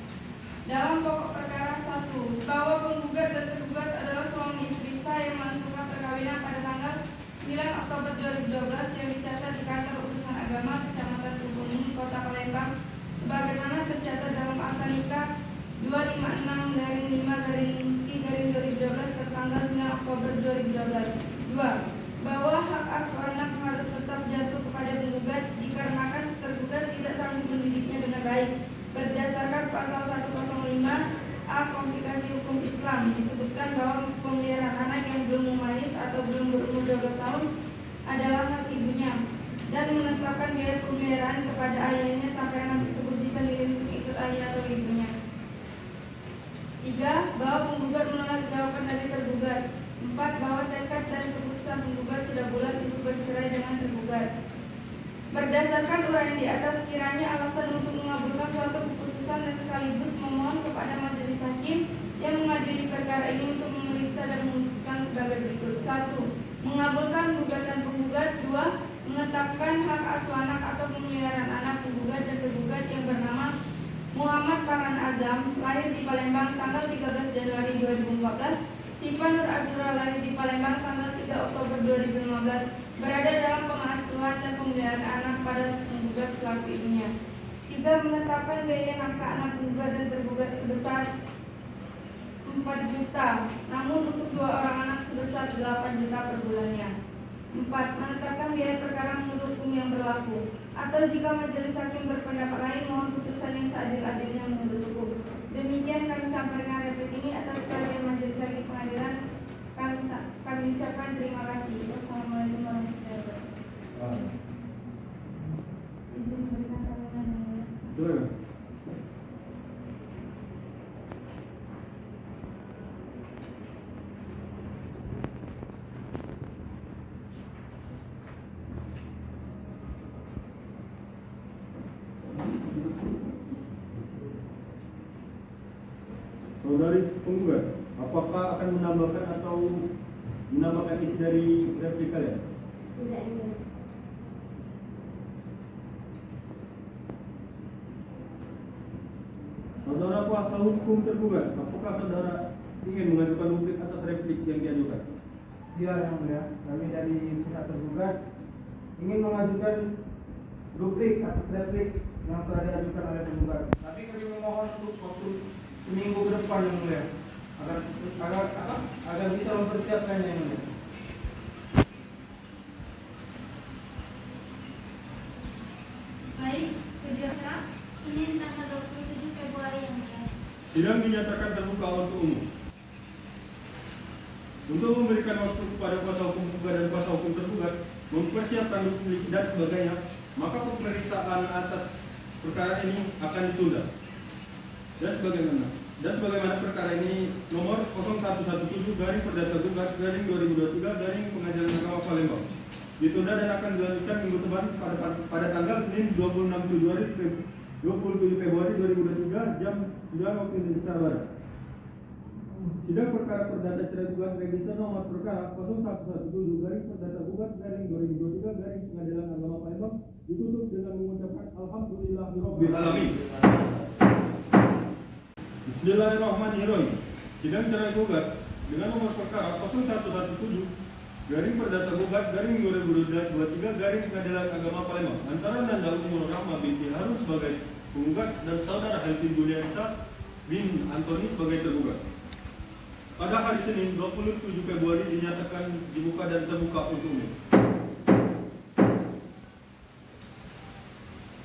Dalam pokok perkara 1, bahwa penggugat dan tergugat adalah suami istri sah yang menentukan perkawinan pada tanggal 9 Oktober 2012 yang dicatat di kantor urusan agama Kecamatan Tubuni, Kota Palembang sebagaimana tercatat dalam akta nikah 256/5/P/2012 tertanggal 9 Oktober 2012. 2. Bahwa hak asuh anak harus tetap jatuh kepada penggugat dikarenakan tergugat tidak sanggup mendidiknya dengan baik. Berdasarkan pasal 105A Komplikasi Hukum Islam disebutkan bahwa pemeliharaan anak yang belum memayis atau belum berumur 12 tahun adalah hak ibunya dan menetapkan biaya pemeliharaan kepada ayahnya sampai anak tersebut bisa dilindungi ikut ayah atau ibunya. 3. Bahwa penggugat menolak jawaban dari tergugat. 4. Bahwa tekad dan keputusan penggugat sudah bulat untuk bercerai dengan tergugat. Berdasarkan uraian di atas, kiranya alasan untuk mengabulkan suatu keputusan dan sekaligus memohon kepada majelis hakim yang mengadili perkara ini untuk memeriksa dan memutuskan sebagai berikut. 1. Mengabulkan gugatan penggugat. 2. Menetapkan hak asuh anak atau pemeliharaan anak penggugat dan tergugat yang bernama Muhammad Farhan Azam, lahir di Palembang tanggal 13 Januari 2014, Siva Nur Azura, lahir di Palembang tanggal 3 Oktober 2015, berada dalam pengasuhan dan pemeliharaan anak pada penggugat selaku ibunya. 3. Menetapkan biaya nafkah anak penggugat dan tergugat sebesar 4 juta, namun untuk 2 orang anak sebesar 8 juta per bulannya. 4. Menetapkan biaya perkara menurut hukum yang berlaku, atau jika majelis hakim berpendapat lain mohon putusan yang seadil-adilnya menurut hukum. Demikian kami sampaikan replik ini atas perhatian majelis hakim pengadilan. Kami ucapkan terima kasih. Wassalamualaikum warahmatullahi wabarakatuh. Izin memberikan salinan yang mulia. Saudari penggugat, apakah akan menambahkan atau menambahkan isi dari replik kalian? Tidak, Yang Mulia. Saudara kuasa hukum tergugat, apakah saudara ingin mengajukan duplik atas replik yang diajukan? Ya, Yang Mulia, kami dari pihak tergugat ingin mengajukan duplik atas replik yang telah diajukan oleh penggugat. Tapi kami memohon untuk waktu seminggu ke depan, Yang Mulia, agar bisa mempersiapkannya, Yang Mulia. Baik, kejuaraan Senin tanggal 27 Februari yang mulia. Sidang dinyatakan terbuka untuk umum. Untuk memberikan waktu kepada kuasa hukum penggugat dan kuasa hukum tergugat, mempersiapkan duplik dan sebagainya, maka pemeriksaan atas perkara ini akan ditunda. Dan sebagaimana perkara ini nomor 0117/Perdata-2023/2023 Palembang ditunda dan akan dilanjutkan minggu depan pada tanggal Senin 27 Februari 2023 jam 9 waktu Indonesia Barat. Sidang perkara perdata cerai gugat register nomor perkara 0117/Perdata-2023/2023 Pengadilan Agama Palembang ditutup dengan mengucapkan Alhamdulillahirabbil alamin. Bismillahirrahmanirrahim. Sidang cerai gugat dengan nomor perkara 0117/Perdata-2023 Pengadilan Agama Palembang antara Nanda Umur Rahma binti Harun sebagai penggugat dan saudara Helvin Juliansa bin Antoni sebagai tergugat. Pada hari Senin 27 Februari dinyatakan dibuka dan terbuka untuk umum.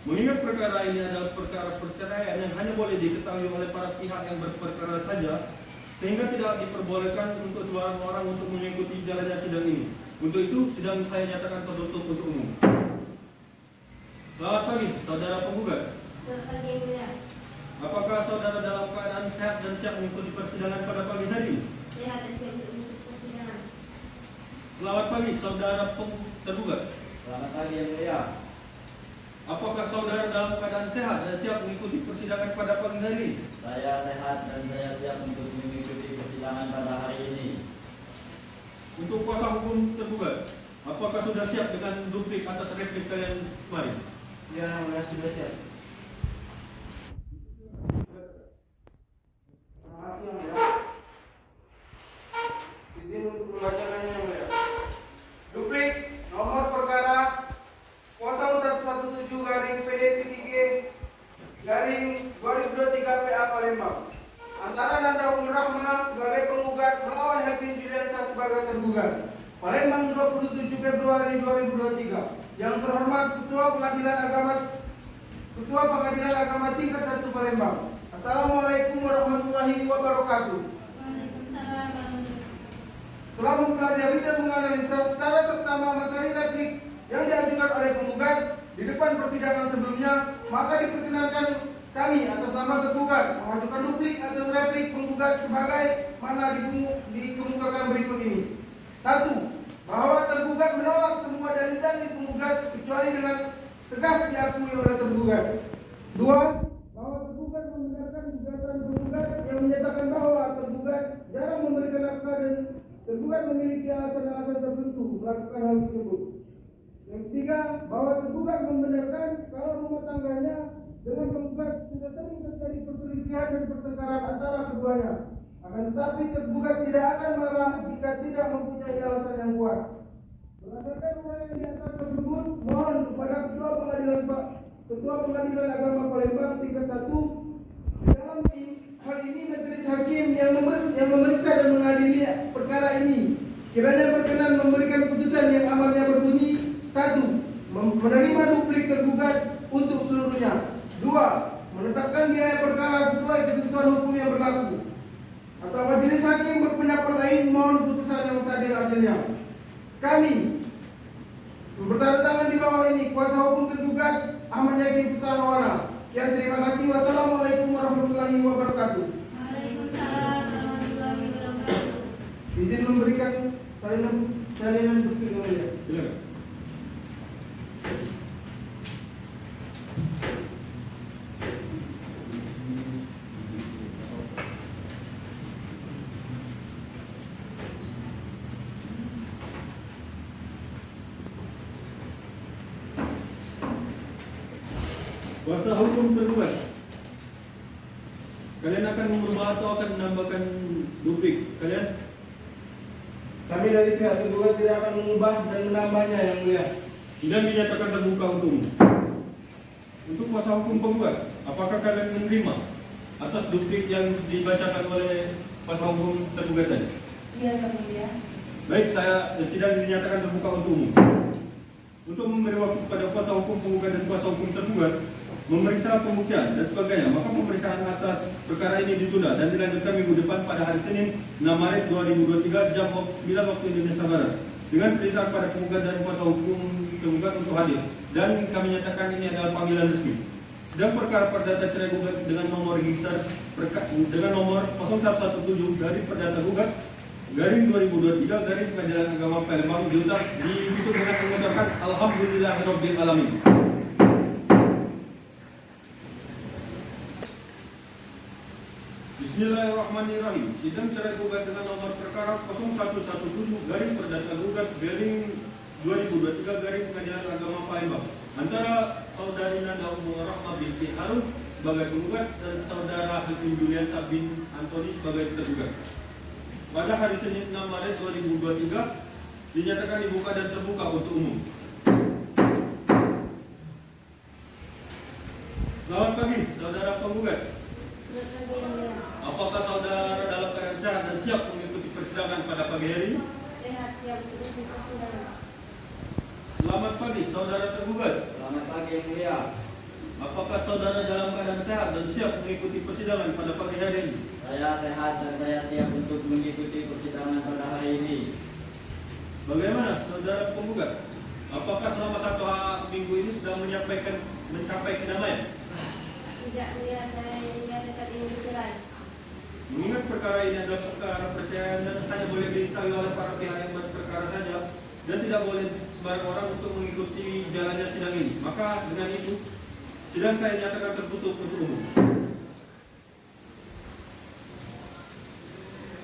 Mengingat perkara ini adalah perkara perceraian yang hanya boleh diketahui oleh para pihak yang berperkara saja, sehingga tidak diperbolehkan untuk semua orang untuk mengikuti jalannya sidang ini. Untuk itu, sidang saya nyatakan tertutup untuk umum. Selamat pagi, saudara penggugat. Selamat pagi, Yang Mulia. Apakah saudara dalam keadaan sehat dan siap mengikuti persidangan pada pagi hari ini? Sehat dan siap untuk mengikuti persidangan. Selamat pagi, saudara tergugat. Selamat pagi Yang Mulia. Apakah saudara dalam keadaan sehat dan siap mengikuti persidangan pada pagi hari ini? Saya sehat dan saya siap untuk mengikuti persidangan pada hari ini. Untuk kuasa hukum tergugat, apakah sudah siap dengan duplik atas replik kalian kemarin? Ya, Yang Mulia sudah siap. Terima kasih Yang Mulia. Izin untuk membacakannya Yang Mulia. Duplik nomor perkara 0117/PD3/2023 PA Palembang antara Nanda Umur Rahma sebagai penggugat melawan Helvin Juliansa sebagai tergugat. Palembang 27 Februari 2023. Yang terhormat Ketua Pengadilan Agama tingkat 1 Palembang. Assalamualaikum warahmatullahi wabarakatuh. Waalaikumsalam warahmatullahi wabarakatuh. Setelah mempelajari dan menganalisa secara seksama materi replik yang diajukan oleh penggugat di depan persidangan sebelumnya, maka diperkenankan kami atas nama tergugat mengajukan duplik atas replik penggugat sebagai mana dikemukakan berikut ini. 1. Bahwa tergugat menolak semua dalil-dalil penggugat kecuali dengan tegas diakui oleh tergugat. 2. Bahwa tergugat membenarkan gugatan penggugat yang menyatakan bahwa tergugat jarang memberikan nafkah dan tergugat memiliki alasan-alasan tertentu melakukan hal tersebut. Yang ketiga, bahwa tergugat membenarkan kalau rumah tangganya dengan penggugat sudah sering terjadi perselisihan dan pertengkaran antara keduanya. Akan tetapi tergugat tidak akan marah jika tidak mempunyai alasan yang kuat. Berdasarkan uraian yang di atas tersebut, mohon kepada Ketua Pengadilan Agama Palembang tingkat 1 dalam hal ini majelis hakim yang memeriksa dan mengadili perkara ini kiranya berkenan memberikan putusan yang amarnya berbunyi: 1. Menerima duplik tergugat untuk seluruhnya. 2. Menetapkan biaya perkara sesuai ketentuan hukum yang berlaku. Atau majelis hakim berpendapat lain, mohon putusan yang seadil-adilnya. Kami bertanda tangan di bawah ini kuasa hukum tergugat Ahmad Yakin Putra Mawana. Sekian, terima kasih. Wassalamualaikum warahmatullahi wabarakatuh. Waalaikumsalam warahmatullahi wabarakatuh. Izin memberikan salinan bukti Yang Mulia. Silakan. Kuasa hukum tergugat, kalian akan mengubah atau akan menambahkan duplik kalian? Kami dari pihak tergugat tidak akan mengubah dan menambahnya, Yang Mulia. Sidang dinyatakan terbuka untuk umum. Untuk kuasa hukum penggugat, apakah kalian menerima atas duplik yang dibacakan oleh kuasa hukum tergugat tadi? Iya, Yang Mulia. Baik, sidang dinyatakan terbuka untuk umum. Untuk memberi waktu kepada kuasa hukum penggugat dan kuasa hukum tergugat memeriksa pembuktian dan sebagainya, maka pemeriksaan atas perkara ini ditunda dan dilanjutkan minggu depan pada hari Senin 6 Maret 2023 jam 9 waktu Indonesia Barat dengan perintah pada penggugat dan kuasa hukum tergugat untuk hadir, dan kami nyatakan ini adalah panggilan resmi. Dan perkara perdata cerai gugat dengan nomor register dengan nomor 0117 dari perdata gugat garing 2023 garing Pengadilan Agama Palembang ditutup dengan mengucapkan Alhamdulillahirabbil alamin. Bismillahirrahmanirrahim. Sidang cerai gugat dengan nomor perkara 0117 garing perdata gugat garing 2023 garing Pengadilan Agama Palembang antara saudari Nanda Umur Rahma binti Harun sebagai penggugat dan saudara Hakim Juliansa bin Antoni sebagai tergugat. Pada hari Senin 6 Maret 2023 dinyatakan dibuka dan terbuka untuk umum. Selamat pagi, saudara penggugat. Apakah saudara dalam keadaan sehat dan siap mengikuti persidangan pada pagi hari ini? Sehat, siap mengikuti persidangan. Selamat pagi, saudara tergugat. Selamat pagi yang mulia. Apakah saudara dalam keadaan sehat dan siap mengikuti persidangan pada pagi hari ini? Saya sehat dan saya siap untuk mengikuti persidangan pada hari ini. Bagaimana, saudara penggugat? Apakah selama 1 minggu ini sudah mencapai kedamaian? Tidak, mulia, saya dekat ingin bercerai. Mengingat perkara ini adalah perkara perceraian dan hanya boleh diketahui oleh para pihak yang berperkara saja dan tidak boleh sembarang orang untuk mengikuti jalannya sidang ini, maka dengan itu sidang saya nyatakan tertutup untuk umum.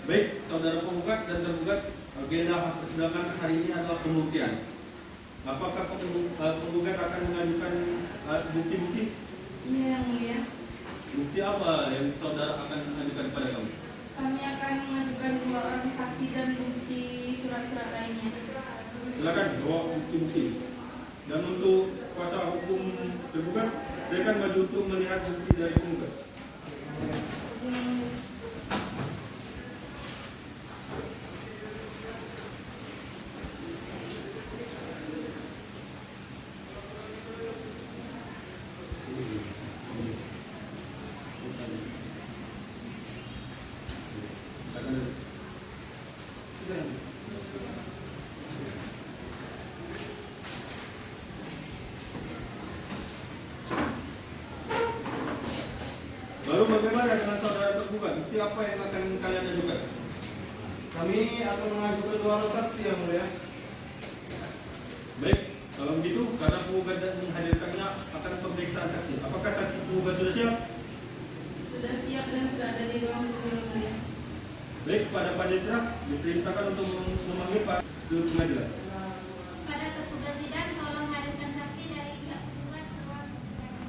Baik, saudara penggugat dan tergugat, agenda persidangan hari ini adalah pembuktian. Apakah penggugat akan mengajukan bukti-bukti? Iya yang mulia. Bukti apa yang saudara akan ajukan kepada kami? Kami akan mengajukan 2 orang saksi dan bukti surat-surat lainnya. Silakan bawa bukti-bukti. Dan untuk kuasa hukum tergugat, saya akan maju untuk melihat bukti dari penggugat. Lalu bagaimana dengan saudara tergugat? Bukti apa yang akan kalian ajukan? Kami akan mengajukan 2 orang saksi yang mulia. Baik, kalau begitu karena penggugat dan menghadirkannya akan pemeriksaan saksi. Apakah saksi penggugat sudah siap? Sudah siap dan sudah ada di ruang tunggu yang mulia. Baik, pada panitia diperintahkan untuk memanggil Pak ke pengadilan. Pada petugas sidang, tolong hadirkan saksi dari pihak penggugat ke ruang persidangan.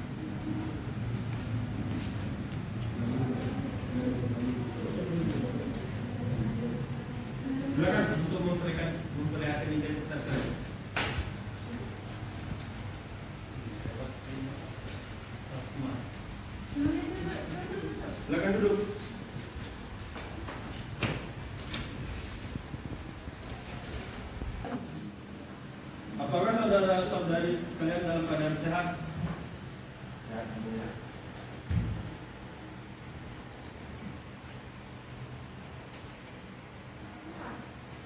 Silakan untuk memperlihatkan identitas saya. Silakan duduk. Apakah saudara-saudari kalian dalam keadaan sehat? Sehat yang mulia.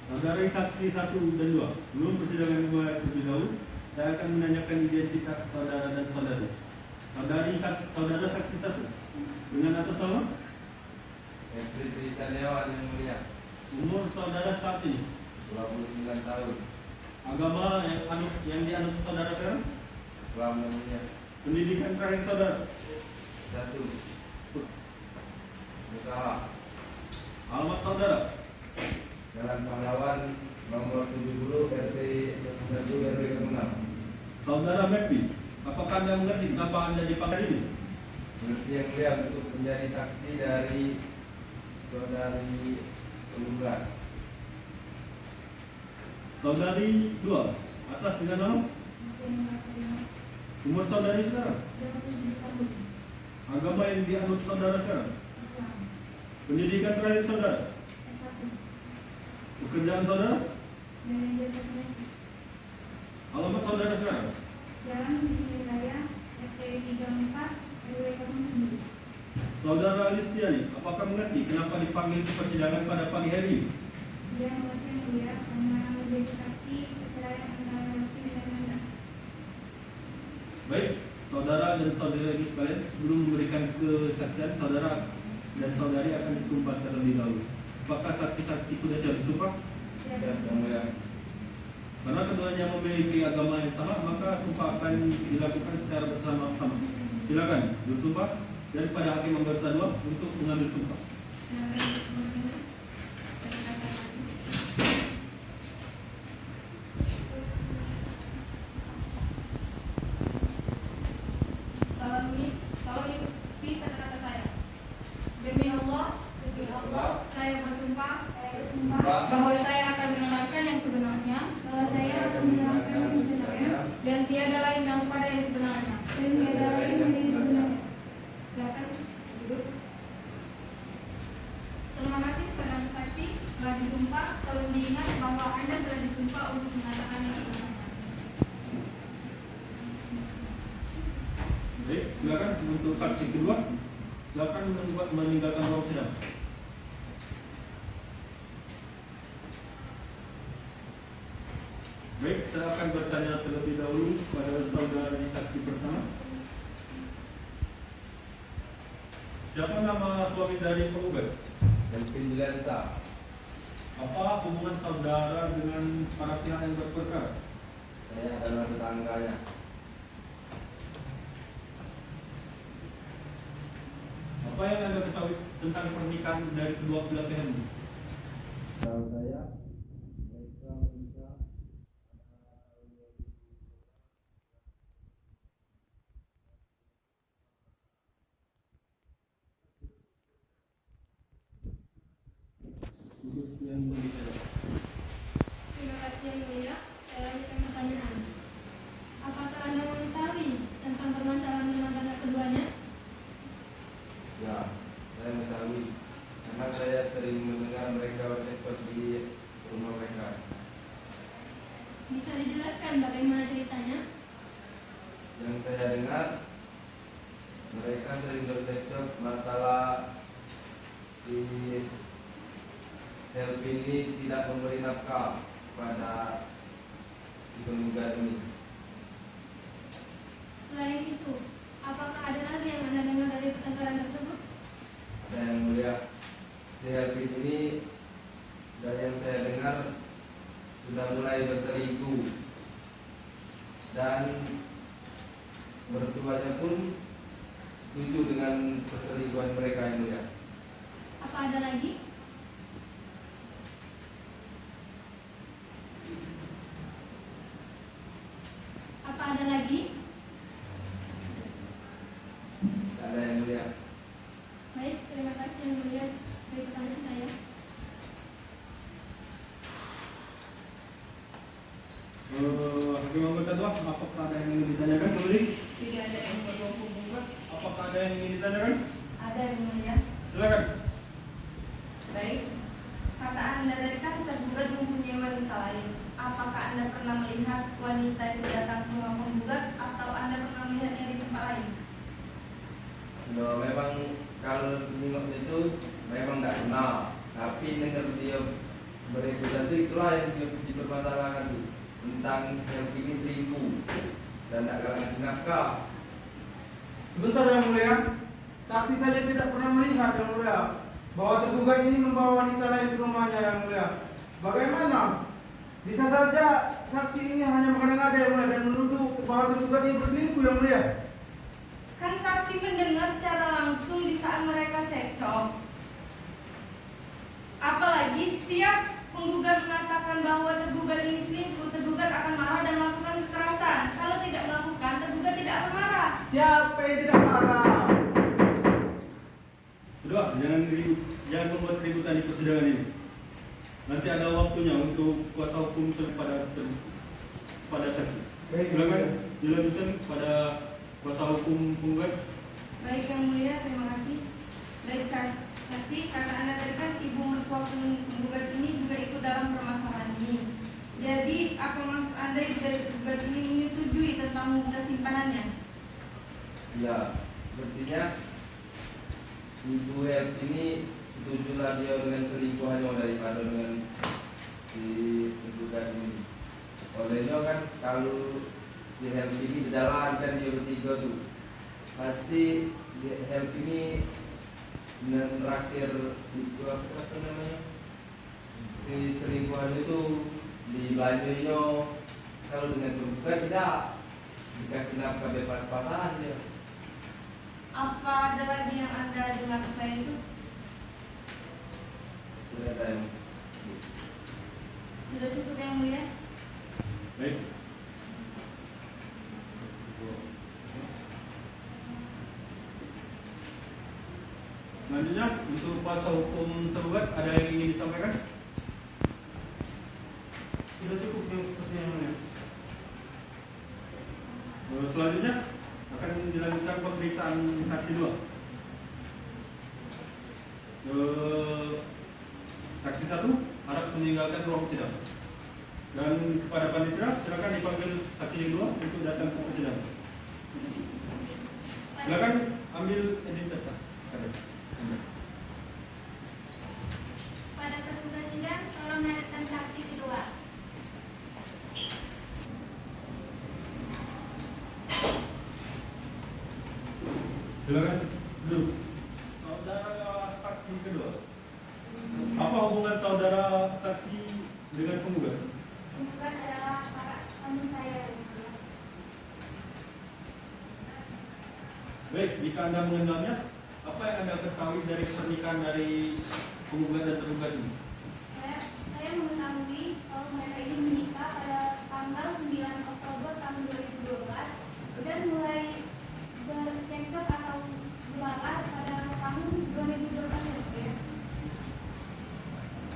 Saudara saksi 1 dan 2. Belum persidangan dimulai terlebih dahulu, saya akan menanyakan identitas saudara dan saudari. Saudara saksi 1 dengan atas nama? Fitri Caniawan yang mulia, Umur saudara saat ini? 29 tahun, Agama yang dianut saudara sekarang? Islam yang mulia. Pendidikan terakhir saudara? 1. Usaha Alamat saudara? Jalan Pahlawan nomor 70 RT 1 RW 6. Saudara Mepi, apakah Anda mengerti kenapa Anda dipanggil ini? Mengerti yang mulia untuk menjadi saksi dari saudari penggugat. Saudari 2, atas dengan nama? Umur saudari sekarang? Agama yang dianut saudara sekarang? Pendidikan terakhir saudara? Pekerjaan saudara? Alamat saudara sekarang? Jalan Siti Raya, RT 34, RW 07. Saudara Alistiani, apakah mengerti kenapa dipanggil ke persidangan pada pagi hari ini? Dia mengerti yang mulia karena menjadi saksi saksi perceraian antara laki dan anak. Baik, saudara dan saudari sekalian, sebelum memberikan kesaksian, saudara dan saudari akan disumpah terlebih dahulu. Apakah saksi-saksi sudah siap disumpah? Ya, yang mulia. Karena keduanya memiliki agama yang sama, maka sumpah akan dilakukan secara bersama-sama. Silakan bersumpah daripada hakim anggota 2 untuk mengambil sumpah. Tolong ikuti kata-kata saya. Demi Allah, saya bersumpah bahwa saya akan menerangkan yang sebenarnya dan tiada lain daripada yang sebenarnya. Silakan duduk. Terima kasih saudara saksi telah disumpah. Tolong diingat bahwa Anda telah disumpah untuk mengatakan yang sebenarnya. Baik, silakan untuk saksi kedua. Silakan meninggalkan ruang sidang. Baik, saya akan bertanya terlebih dahulu kepada saudara saksi pertama. Siapa nama suami dari penggugat? Elvin Juliansa. Apa hubungan saudara dengan para pihak yang berperkara? Saya adalah tetangganya. Apa yang Anda ketahui tentang pernikahan dari kedua belah pihak ini? Tahu saya, mereka menikah Untuk yang berbicara. Terima kasih yang mulia. Saya lanjutkan pertanyaan. Apakah Anda mengetahui tentang permasalahan rumah tangga keduanya? Ya, saya mengetahui karena saya sering mendengar mereka bercakap di rumah mereka. Bisa dijelaskan bagaimana ceritanya? Yang saya dengar, mereka sering bercakap masalah si Helvi ini tidak memberi nafkah kepada si penggugat ini. Selain itu, apakah ada lagi yang Anda dengar dari pertengkaran tersebut? Ada yang mulia, si Helvi ini dari yang saya dengar sudah mulai berselingkuh dan mertuanya pun setuju dengan perselingkuhan mereka yang mulia. Apa ada lagi? Apa ada lagi? Tidak ada yang mulia. Baik, terima kasih yang mulia dari pertanyaan saya. Hakim anggota 2, apakah ada yang ingin ditanyakan kembali? Tidak ada yang berhubung. Apakah ada yang ingin ditanyakan? Ada yang mulia. Silakan. Baik, kata Anda tadi kan tergugat mempunyai wanita lain. Apakah Anda pernah melihat wanita itu datang ke rumah penggugat atau Anda pernah melihatnya di tempat lain? Loh, memang kalau nengok itu memang tidak kenal, tapi dengar dia berikut itu itulah yang dipermasalahkan itu tentang yang ini selingkuh dan tidak kalangan nafkah. Sebentar yang mulia, saksi saja tidak pernah melihat yang mulia bahwa tergugat ini membawa wanita lain ke rumahnya yang mulia. Bagaimana? Bisa saja saksi ini hanya mengada-ngada yang mulia dan menuduh bahwa tergugat ini berselingkuh yang mulia. Kan saksi mendengar secara langsung di saat mereka cekcok. Apalagi setiap penggugat mengatakan bahwa tergugat ini selingkuh, tergugat akan marah dan melakukan kekerasan. Kalau tidak melakukan, tergugat tidak akan marah. Siapa yang tidak marah? Kedua, jangan membuat keributan di persidangan ini. Nanti ada waktunya untuk kuasa hukum pada saksi. Baik, Silakan dilanjutkan pada kuasa hukum penggugat. Baik yang mulia, terima kasih. Baik saksi, kata Anda tadi kan ibu mertua penggugat ini juga ikut dalam permasalahan ini. Jadi apa maksud Anda ibu dari penggugat ini menyetujui tentang membuka simpanannya? Ya, sepertinya ibu Helv ini setujulah dia dengan selingkuhannya daripada dengan si penggugat ini. Olehnya kan kalau di help ini berjalan kan dia bertiga tuh, pasti di help ini terakhir itu apa namanya, si selingkuhan itu dibelanjanya. Kalau dengan terbuka tidak dikasih nafkah bebas-bebasan dia. Apa ada lagi yang Anda dengar selain itu? Sudah ada yang Sudah cukup yang mulia? Baik. Selanjutnya untuk kuasa hukum tergugat ada yang ingin disampaikan? Sudah cukup yang pertanyaannya. Selanjutnya akan dilanjutkan pemeriksaan saksi 2. Saksi 1 harap meninggalkan ruang sidang. Dan kepada panitia silakan dipanggil saksi yang 2 untuk datang ke persidangan. Silakan ambil identitas. Pada terbuka sidang, tolong hadirkan saksi kedua. Silakan duduk. Saudara saksi kedua. Apa hubungan saudara saksi dengan penggugat? Penggugat adalah kakak kandung saya. Baik, jika Anda mengenalnya, apa yang Anda ketahui dari pernikahan dari penggugat dan tergugat ini? Saya mengetahui kalau mereka ini menikah pada tanggal 9 Oktober tahun 2012 dan mulai bercekcok atau berlalar pada tahun 2021 ya.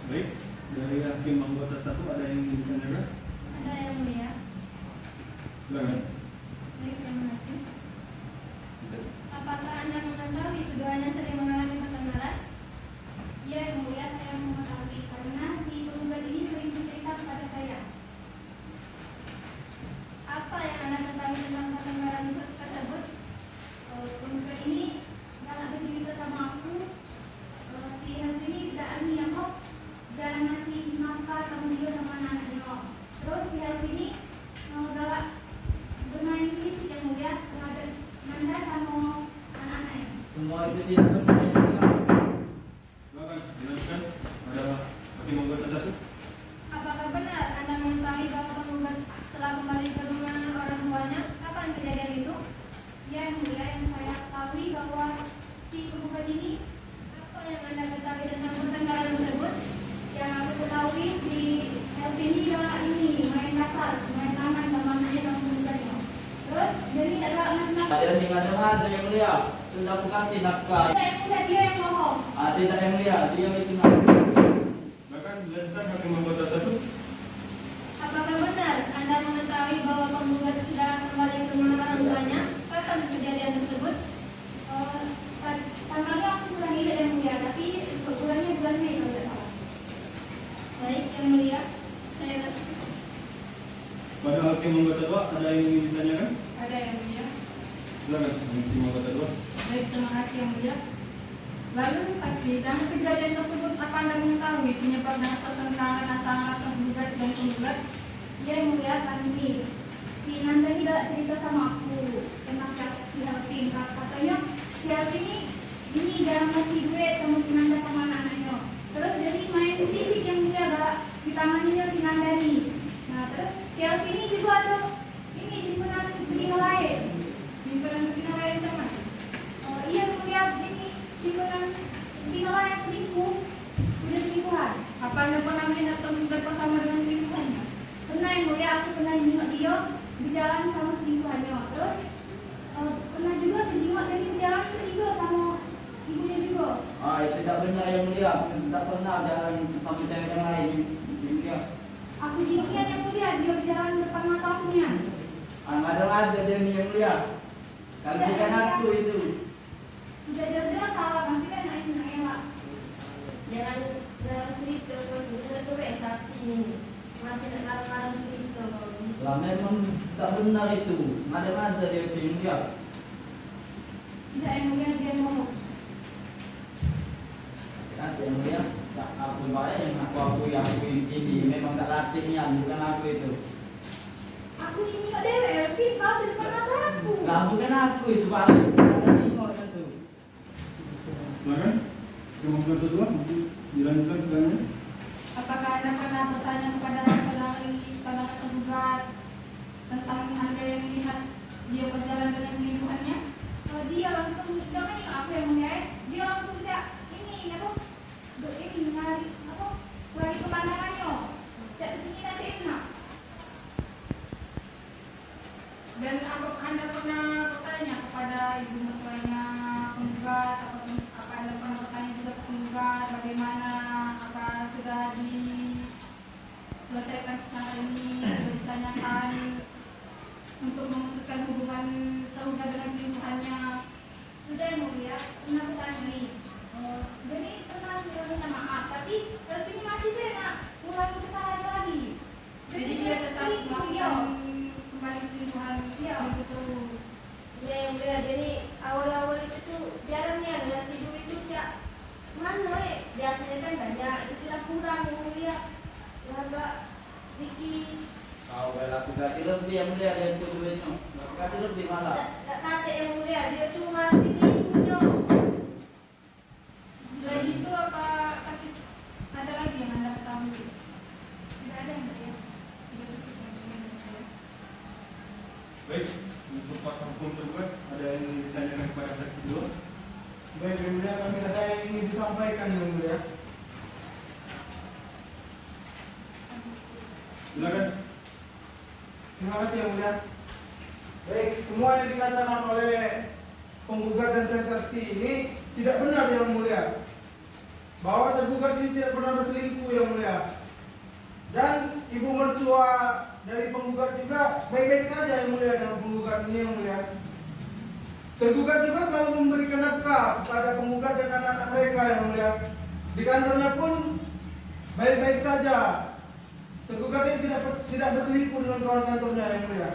Baik, dari hakim anggota 1 ada yang ingin ditanyakan? Ada yang mulia. Silakan. Baik, terima kasih. Apakah Anda mengetahui keduanya sering mengalami pertengkaran? Ya, yang mulia, saya mengetahui karena si penggugat ini sering bercerita kepada saya. Apa yang Anda ketahui tentang pertengkaran tersebut? Penggugat ini sangat bercerita sama aku. Si Helmi ini tidak ahli yang kok dan ngasih nafkah sama dia sama anak-anaknya. Terus si Helmi ini galak bermain fisik yang mulia terhadap Nanda sama anak-anaknya. Semua itu tidak benar yang mulia. Silakan, dilanjutkan. Ada hakim anggota 1. Apakah benar Anda mengetahui bahwa penggugat telah kembali ke rumah orang tuanya? Kapan kejadian itu? Ya, yang mulia, yang saya ketahui bahwa si penggugat ini, Apa yang Anda ketahui tentang pertengkaran tersebut? yang aku ketahui si Helmi ini galak ini main kasar, main tangan sama anaknya sama penggugatnya. Terus jadi ada ngasih nafkah. Saya dengar yang mulia. Sudah aku kasih nafkah. Tidak, yang mulia, dia yang bohong. Tidak yang mulia, dia itu nafkah. Silakan dilanjutkan hakim anggota 1. Apakah benar Anda mengetahui bahwa penggugat sudah kembali ke rumah orang tuanya? Kapan kejadian tersebut? Tanggalnya aku bulan ini yang mulia, tapi bulannya bulan Mei kalau tidak salah. Baik, yang mulia, saya rasa Pada hakim anggota 2 ada yang ingin ditanyakan? Ada yang mulia? Silakan, hakim anggota 2. Baik, terima kasih yang mulia. Lalu saksi, dalam kejadian tersebut apa Anda mengetahui penyebab dan pertengkaran antara penggugat dan penggugat? Ya, yang mulia, kan ini si Nanda ini galak cerita sama aku tentang si Helmi. Katanya si Helmi ini jarang ngasih duit sama si Nanda sama anak-anaknya. Terus jadi main fisik yang mulia galak ditanganinya si Nanda ini. Nah, terus si Helmi ini juga ada ini simpanan betina lain. Simpanan betina lain sama? Iya, yang mulia, ini simpanan betina lain selingkuh. Udah selingkuhan. Apa Anda pernah melihat penggugat bersama dengan selingkuhannya? Pernah yang mulia, aku pernah nengok dia berjalan sama selingkuhannya. Terus pernah juga terjenguk dari berjalan juga sama ibunya juga. Itu tidak benar yang mulia. Tidak pernah jalan sama cewek yang lain. Yang mulia. Aku jenguknya yang mulia, dia berjalan depan mata akunya. Ada dia ni yang mulia. Kalau bukan aku itu. Udah jelas salah, masih kan naik lah. jangan cerita ke dengar ke saksi ini. Masih nak karang-karang cerita. Lah memang tak benar itu. Ada dia yang mulia. Tidak, yang mulia dia ngomong. Ada yang mulia. Tak aku baik yang aku ini memang tak latihnya bukan aku itu. aku ini kok dewe, Pin, kau di depan mata aku. Lah bukan aku itu paling. Ada Timo satu. Silakan. Yang mau kedua, dilanjutkan pertanyaannya. Apakah Anda pernah bertanya kepada saudara tergugat tentang Anda yang melihat dia berjalan dengan selingkuhannya? Oh, dia langsung, jangan yang aku yang melihat, dia langsung tidak ini apa? Ini mencari apa? Lagi pemandangannya. Tidak kesini nanti enak. Dan apakah Anda pernah bertanya kepada ibu mertuanya penggugat, apa Anda pernah bertanya juga ke penggugat bagaimana, apa sudah diselesaikan secara ini, sudah ditanyakan untuk memutuskan hubungan tergugat dengan selingkuhannya? Sudah yang mulia, pernah bertanya nih. Jadi pernah sudah minta maaf, tapi ini masih pernah mengulangi kesalahan lagi. Jadi dia tetap melakukan kembali selingkuhan itu terus. Ya yang mulia, jadi awal-awal itu tuh jarang ya ngasih duit itu cak mana biasanya kan banyak, itu sudah kurang yang mulia, agak sedikit. Kau bela aku kasih lebih yang mulia dia itu duitnya. Aku kasih lebih malah. Tak kata yang mulia, dia cuma sedikitnya. Selain itu apa kasih ada lagi yang Anda ketahui? Tidak ada yang mulia. Baik, untuk fakta hukum tergugat, ada yang ditanyakan kepada saksi dua? Baik, yang mulia, kami ada yang ingin disampaikan yang mulia. Silakan. Terima kasih yang mulia. Baik, semua yang dikatakan oleh penggugat dan saksi ini tidak benar yang mulia. Bahwa tergugat ini tidak pernah berselingkuh yang mulia. Dan ibu mertua dari penggugat juga baik-baik saja yang mulia dengan penggugat ini yang mulia. Tergugat juga selalu memberikan nafkah kepada penggugat dan anak-anak mereka yang mulia. Di kantornya pun baik-baik saja. Tergugat ini tidak berselingkuh dengan kawan kantornya yang mulia.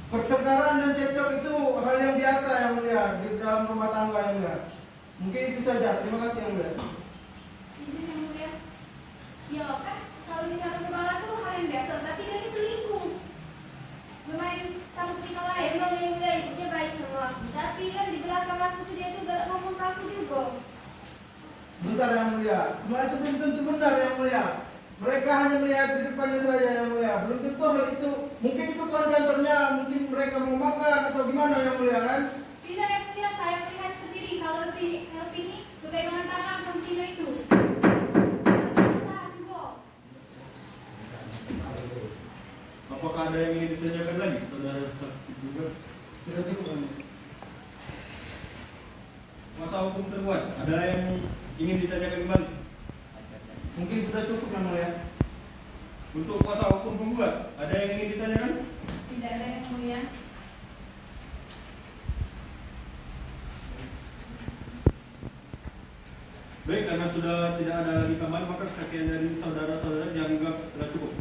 Pertengkaran dan cekcok itu hal yang biasa yang mulia di dalam rumah tangga yang mulia. Mungkin itu saja. Terima kasih yang mulia. Izin yang mulia. Ya kan, kalau misalnya kepala itu hal yang biasa, tapi dia ini selingkuh. Bermain sama pria lain. Emang yang mulia ibunya baik sama aku, tapi kan di belakang aku tuh dia tuh gak ngomong ke aku juga. Bentar yang mulia. Semua itu belum tentu benar yang mulia. Mereka hanya melihat di depannya saja yang mulia. Belum tentu hal itu. Mungkin itu kawan kantornya, mungkin mereka mau makan atau gimana yang mulia kan? Tidak yang mulia, saya melihat sendiri kalau si Help ini berpegangan tangan sama Cina itu. Besar juga. Apakah ada yang ingin ditanyakan lagi, saudara saksi juga? Sudah cukup kan? Masa hukum tergugat, ada yang ingin ditanyakan kembali? Mungkin sudah cukup yang mulia. Untuk kuasa hukum penggugat, ada yang ingin ditanyakan? Tidak ada yang mulia. Baik, karena sudah tidak ada lagi tambahan, maka kesaksian dari saudara-saudara dianggap telah cukup.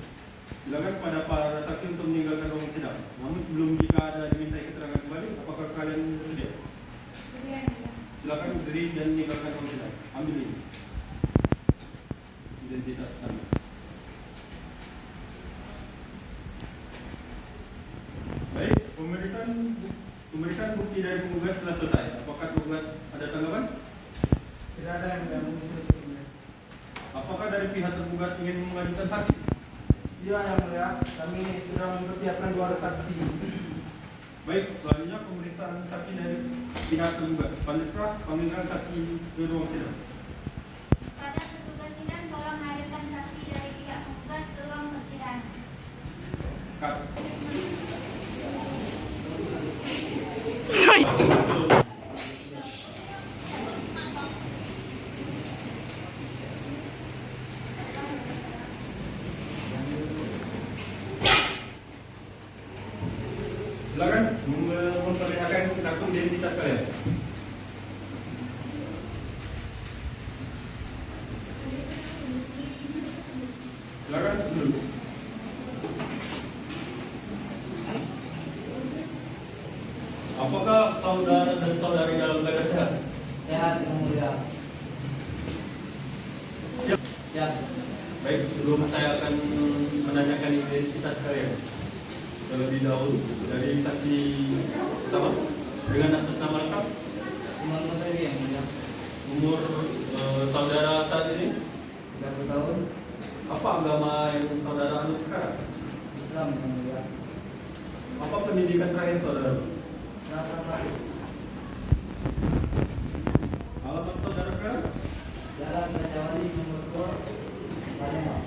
Silakan kepada para saksi untuk meninggalkan ruang sidang. Namun sebelum jika ada dimintai keterangan kembali, apakah kalian bersedia? Sedia. Silakan berdiri dan meninggalkan ruang sidang. Ambil ini identitas Anda. Baik, pemeriksaan bukti dari penggugat telah selesai. Apakah penggugat ada tanggapan? Tidak ada yang mulia. Mungkin sudah cukup. Mulia. Apakah dari pihak tergugat ingin mengajukan saksi? Iya yang mulia. Kami sudah mempersiapkan 2 saksi. Baik, selanjutnya pemeriksaan saksi dari pihak tergugat. Panitra, panggilkan saksi ke ruang sidang. Pada petugas sidang, tolong hadirkan saksi dari pihak penggugat ke ruang persidangan. Kat. Silakan memperlihatkan kartu identitas kalian. Silakan duduk. Apakah saudara dan saudari dalam keadaan sehat? Sehat yang mulia. Siap. Siap. Baik, sebelum saya akan menanyakan identitas kalian, terlebih dahulu dari saksi pertama dengan atas nama lengkap, Muhammad Ferry yang mulia. umur saudara saat ini, 30 tahun. apa agama yang saudara anut sekarang? Islam yang mulia. Apa pendidikan terakhir saudara? Rasa satu. Alamat saudara sekarang? Jalan Rajawali nomor 2 Palembang.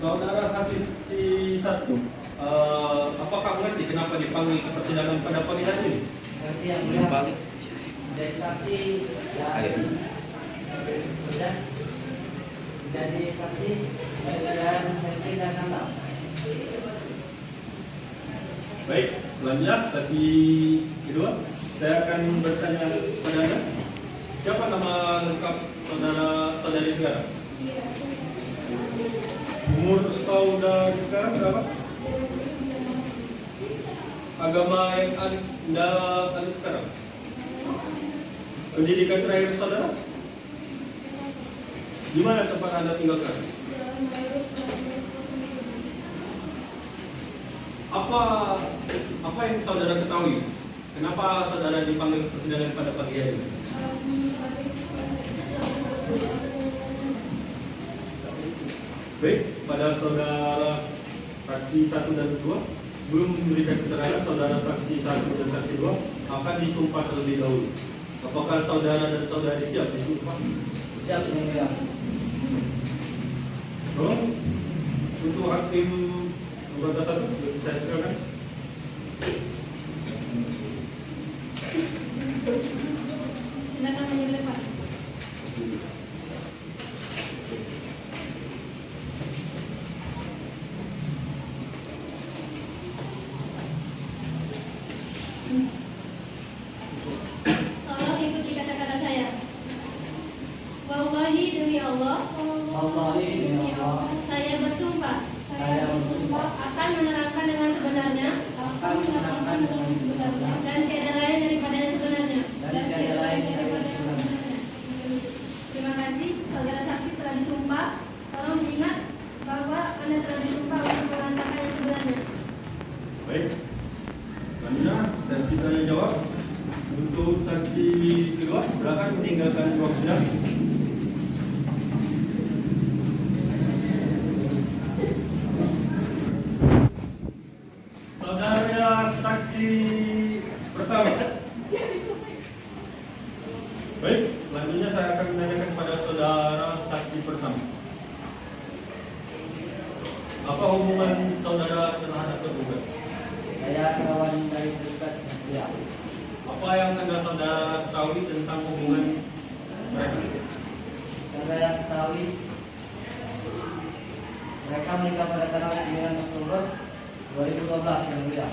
Saudara saksi satu, apakah mengerti kenapa dipanggil ke persidangan pada pagi hari ini? Nanti yang mulia. Jadi saksi dan jadi saksi dan saksi dan anak. Baik, selanjutnya saksi kedua, saya akan bertanya kepada Anda, siapa nama lengkap saudari sekarang? Umur saudari sekarang berapa? Agama yang Anda anut sekarang? Pendidikan terakhir saudara? Di mana tempat Anda tinggal sekarang? Apa yang saudara ketahui? Kenapa saudara dipanggil ke persidangan pada pagi hari ini? Baik, pada saudara saksi 1 dan 2 belum memberikan keterangan, saudara saksi 1 dan saksi 2 akan disumpah terlebih dahulu. Apakah saudara dan saudari siap disumpah? Siap yang mulia. Tolong untuk hakim anggota 1 saya silakan. Silakan menyuruh Pak. Tolong ikuti kata-kata saya. Wallahi demi Allah, Wallahi demi Allah. saya bersumpah Saya bersumpah akan menerangkan dengan sebenarnya dan tiada lain daripada yang sebenarnya. dan tiada lain daripada sebenarnya. Terima kasih, saudara saksi telah disumpah. Tolong diingat bahwa Anda telah disumpah untuk mengatakan yang sebenarnya. Baik. Selanjutnya saksi tanya jawab. Untuk saksi kedua, silakan meninggalkan ruang sidang. Saudara saksi pertama. Baik, selanjutnya saya akan menanyakan kepada saudara saksi pertama. Apa hubungan saudara terhadap tergugat? Saya kawan dari dekat ya. Apa yang Anda saudara ketahui tentang hubungan mereka? Saya ketahui mereka menikah pada tanggal 9 Oktober 2012 yang mulia.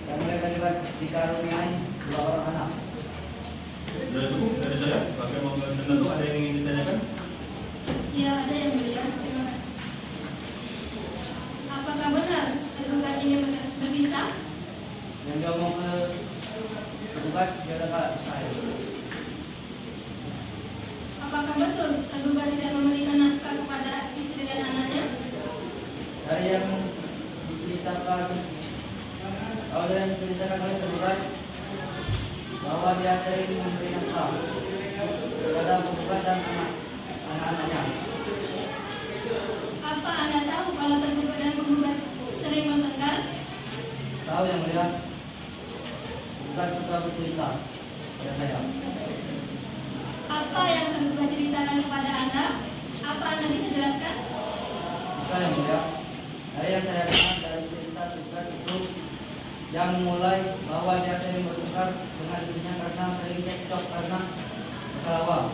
Dan mereka juga dikaruniai 2 orang anak. Sudah cukup dari saya. Pakai mobil tentu ada yang ingin ditanyakan? Ya, ada yang mulia. Terima kasih. Apakah benar tergugat ini berpisah? Yang dia mau ke tergugat dia dekat saya. Apakah betul tergugat tidak memberikan nafkah kepada istri dan anaknya? Dari yang diceritakan oleh tergugat bahwa dia sering memberi nafkah kepada tergugat dan anak-anaknya. Apa Anda tahu kalau tergugat dan penggugat sering bertengkar? Tahu yang mulia, bukan suka bercerita pada saya. Apa yang tergugat ceritakan kepada Anda? Apa Anda bisa jelaskan? Bisa yang mulia. Dari yang saya kenal dari cerita tergugat itu yang mulai bahwa dia sering bertengkar dengan istrinya karena sering cekcok karena masalah uang.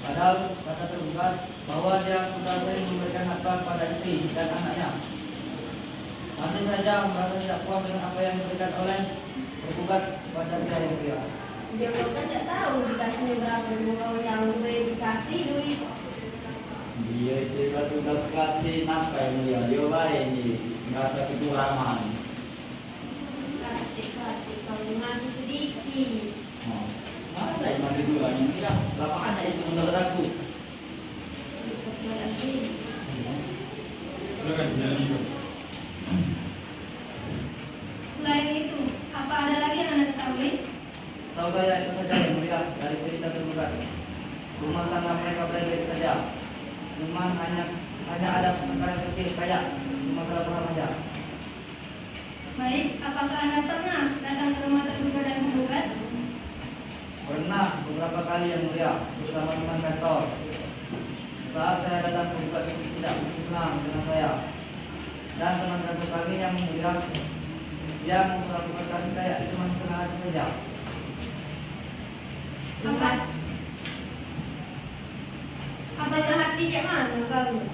Padahal kata tergugat bahwa dia sudah sering memberikan nafkah pada istri dan anaknya. Masih saja merasa tidak puas dengan apa yang diberikan oleh tergugat kepada dia yang mulia. Dia kan tidak tahu dikasihnya berapa dulu, yang duit dikasih duit. Dia juga sudah kasih nafkah yang mulia. Dia baik ini merasa kekurangan. Batik kalau masih sedikit. Ada yang masih kurang yang mulia. Lapangannya itu menurut aku. Silakan, jangan Tahu saya itu saja yang mulia dari cerita tergugat. Rumah tangga mereka baik-baik saja. Cuma hanya ada perkara kecil kayak masalah remaja. Baik, apakah Anda pernah datang ke rumah tergugat dan penggugat? Pernah beberapa kali yang mulia bersama teman kantor. Saat saya datang penggugat itu tidak senang dengan saya. Dan teman kantor kami yang mulia yang memperlakukan kami kayak cuma setengah hati saja. Apakah hati kayak mana kamu?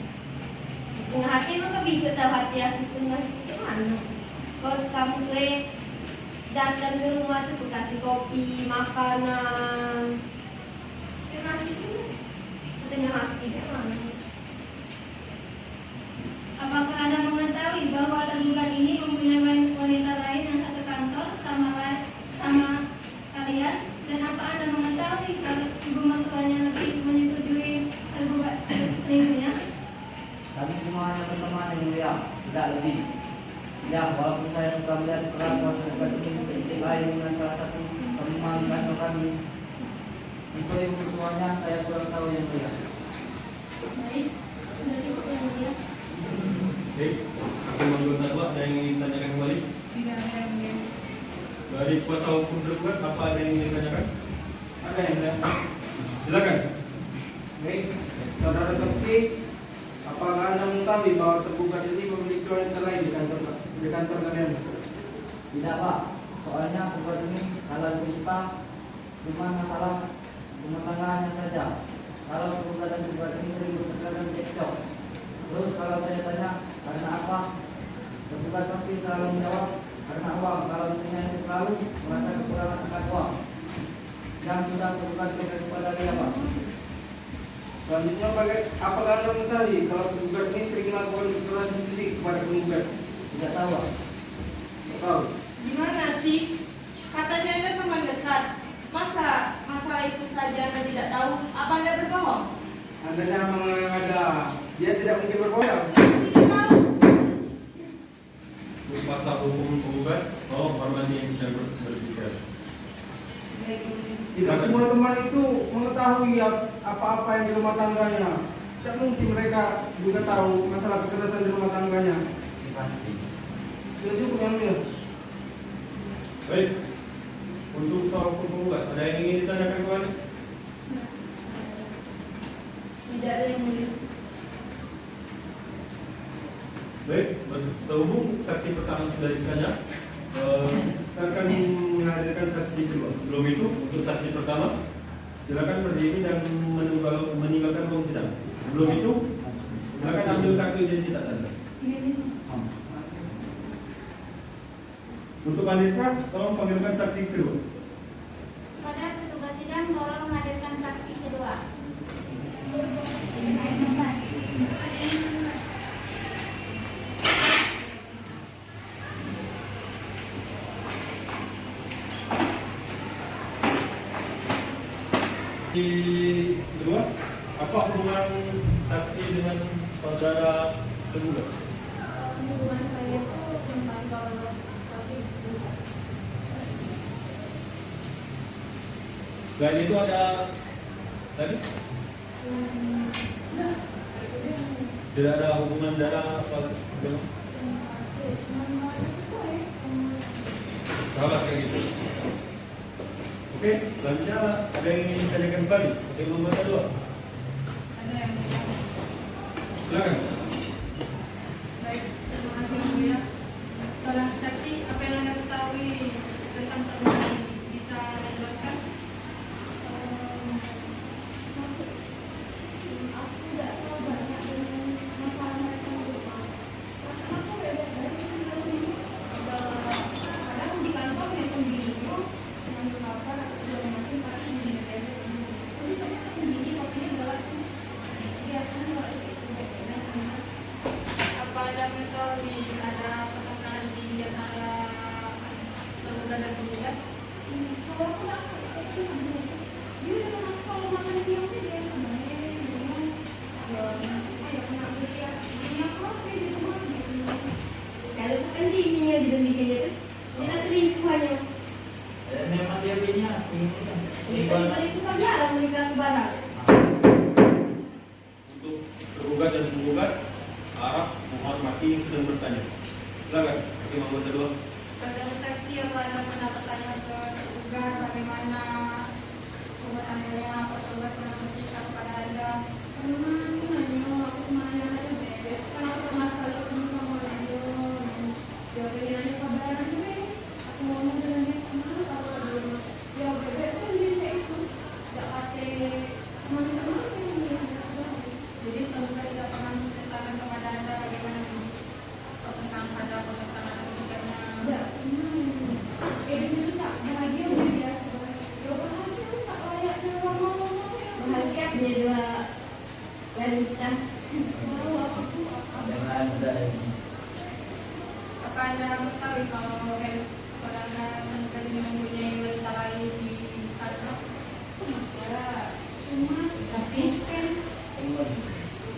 Setengah hati maka bisa tahu hati aku setengah kayak mana? Kalau kamu datang ke rumah tuh kasih kopi, makanan, masih setengah hati kayak mana? Apakah Anda mengetahui bahwa tergugat ini mempunyai wanita lain yang satu kantor sama kalian? Dan apa Anda mengetahui kalau ibu mertuanya lebih menyetujui tergugat selingkuhnya? Kami semua hanya berteman yang mulia, tidak lebih. Ya, walaupun saya suka melihat perlakuan tergugat ini sedikit lain dengan salah satu teman kantor kami. Untuk ibu mertuanya saya kurang tahu yang mulia. Baik, sudah cukup yang mulia. Oke, aku mengguna tua. Ada yang ingin tanyakan kembali? Tidak ada yang mulia. Dari kuasa hukum tergugat, apa ada yang ingin tanyakan? Ada yang mulia. Silakan. Baik, saudara saksi, apakah Anda mengetahui bahwa tergugat ini memiliki wanita lain di kantor kalian? Tidak Pak, soalnya penggugat ini halal cerita, cuma masalah rumah tangganya saja. Kalau penggugat dan penggugat ini sering bertengkar cekcok. Terus kalau saya tanya karena apa, penggugat pasti selalu menjawab karena uang. Kalau istrinya itu selalu merasa kekurangan akan uang yang sudah penggugat berikan kepada dia Pak. Selanjutnya, apakah Anda mengetahui kalau tergugat ini sering melakukan kekerasan fisik kepada penggugat? Tidak tahu Pak. Tidak tahu. Gimana sih? Katanya Anda teman dekat. Masa masalah itu saja Anda tidak tahu? Apa Anda berbohong? Anda jangan mengada. Dia tidak mungkin berbohong. Tidak tahu. Kuasa hukum penggugat, tolong hormati yang sedang berbicara. Tidak semua teman itu mengetahui apa-apa yang di rumah tangganya. Tidak mungkin mereka juga tahu masalah kekerasan di rumah tangganya. Pasti. Sudah cukup yang mulia. Baik, untuk kuasa hukum penggugat, ada yang ingin ditanyakan kembali? Tidak ada yang mulia. Baik, sehubung saksi pertama sudah ditanya, saya akan menghadirkan saksi kedua. Sebelum itu, untuk saksi pertama, silakan berdiri dan meninggalkan ruang sidang. Sebelum itu, silakan ambil kartu identitas Anda. Untuk Anissa, tolong panggilkan saksi kedua. Pada petugas sidang tolong menghadirkan saksi kedua. Di kedua, apa hubungan saksi dengan saudara tergugat? Hubungan saya itu tentang kalau Selain itu ada tadi? Tidak ada hubungan darah apa? Salah kayak gitu. Oke, selanjutnya ada yang ingin ditanyakan kembali? Oke, nomor kedua. Ada yang mulia. Silakan. Baik, terima kasih yang mulia. Seorang saksi, apa yang Anda ketahui tentang tergugat ini? Bisa dijelaskan? Aku tidak tahu banyak dengan masalah mereka di rumah. Perasaan aku beda dari sebelum ini. Kadang di kantor mereka bingung dengan melakukan atau tidak mungkin pasti independen. Tapi ternyata begini kopinya galak sih. Biasanya galak itu beda. Apa Anda mengetahui ada pertengkaran di antara tergugat dan penggugat? Kalau aku nggak ngerti Jadi itu kan jarang menikah barang. Untuk tergugat dan penggugat, harap menghormati yang sedang bertanya. Silakan, Hakim anggota 2. Saudara saksi apa ada pendapatan ke tergugat bagaimana perbuatannya apa tergugat pernah bersikap kepada anda? Aku kemana aja bebek, kan aku pernah sekali ketemu sama dia. Dia pengen nanya kabar gue, aku ngomong dengan dia kemana kalau dulu. Ya bebek kan dia itu, gak pakai teman-teman yang dia jadi tergugat tidak pernah menceritakan kepada anda bagaimana tentang ada pertentangan ketiganya. Enggak, dia tak bahagia dia biasa. Ya bahagia tak layaknya ngomong-ngomong ya. Bahagia dia dua wanita. Apa anda mengetahui kalau saudara tergugat ini mempunyai wanita lain di kantor? Ya, cuma tapi kan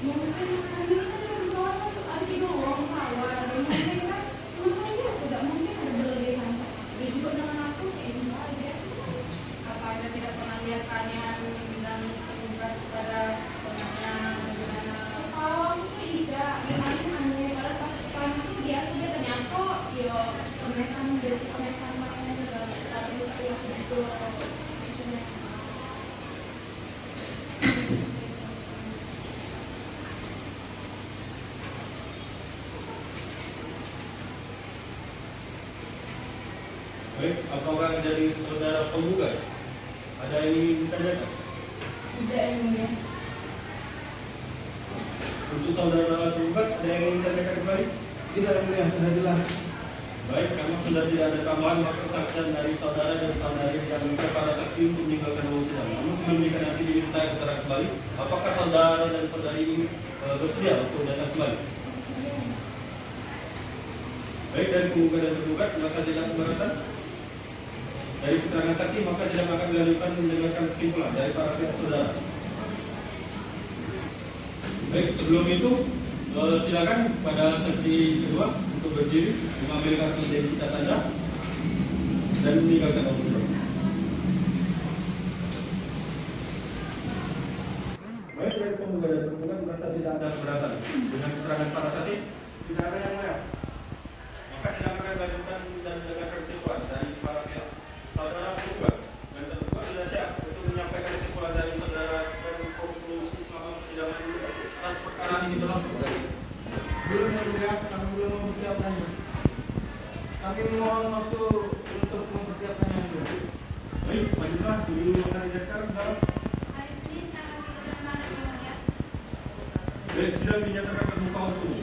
mungkin hari ini kan baru ada doang kawan. Mungkin kan makanya tidak mungkin ada berlebihan. Dia juga dengan aku kayak bahagia sih. Apa anda tidak pernah lihat keanehan dan tergugat kepada temannya bagaimana? Kalau tidak, yang aneh pada pas itu dia sudah ternyata ya pemesan dari pemesan makanya juga tapi itu Baik, apakah dari saudara penggugat ada yang ingin ditanyakan? tidak yang mulia. Untuk saudara penggugat ada yang ingin ditanyakan kembali? Tidak yang mulia, sudah jelas. Baik, karena sudah tidak ada tambahan maka kesaksian dari saudara dan saudari yang minta para saksi untuk meninggalkan ruang sidang. Namun sebelum jika nanti diminta keterangan kembali, apakah saudara dan saudari ini bersedia untuk datang kembali? Baik, dari penggugat dan tergugat maka tidak keberatan. Dari keterangan saksi maka tidak akan dilanjutkan mendengarkan kesimpulan dari para pihak saudara. Baik, sebelum itu silakan pada saksi kedua untuk berdiri, mengambil kartu identitas Anda dan meninggalkan ruang sidang. Baik, dari penggugat dan tergugat merasa tidak ada keberatan dengan keterangan para saksi. Tidak ada yang mulia. Maka tidak akan dilanjutkan dan mendengarkan kesimpulan dari para pihak. Saudara penggugat dan tergugat sudah siap untuk menyampaikan kesimpulan dari saudara dan konklusi selama persidangan ini atas perkara ini berlangsung. Belum yang mulia, kami belum mempersiapkannya. Kami mohon waktu untuk mempersiapkannya dulu. Baik, majulah dulu hari sekarang saudara. Hari Senin tanggal 3 Maret yang mulia. Baik, sidang dinyatakan terbuka untuk umum.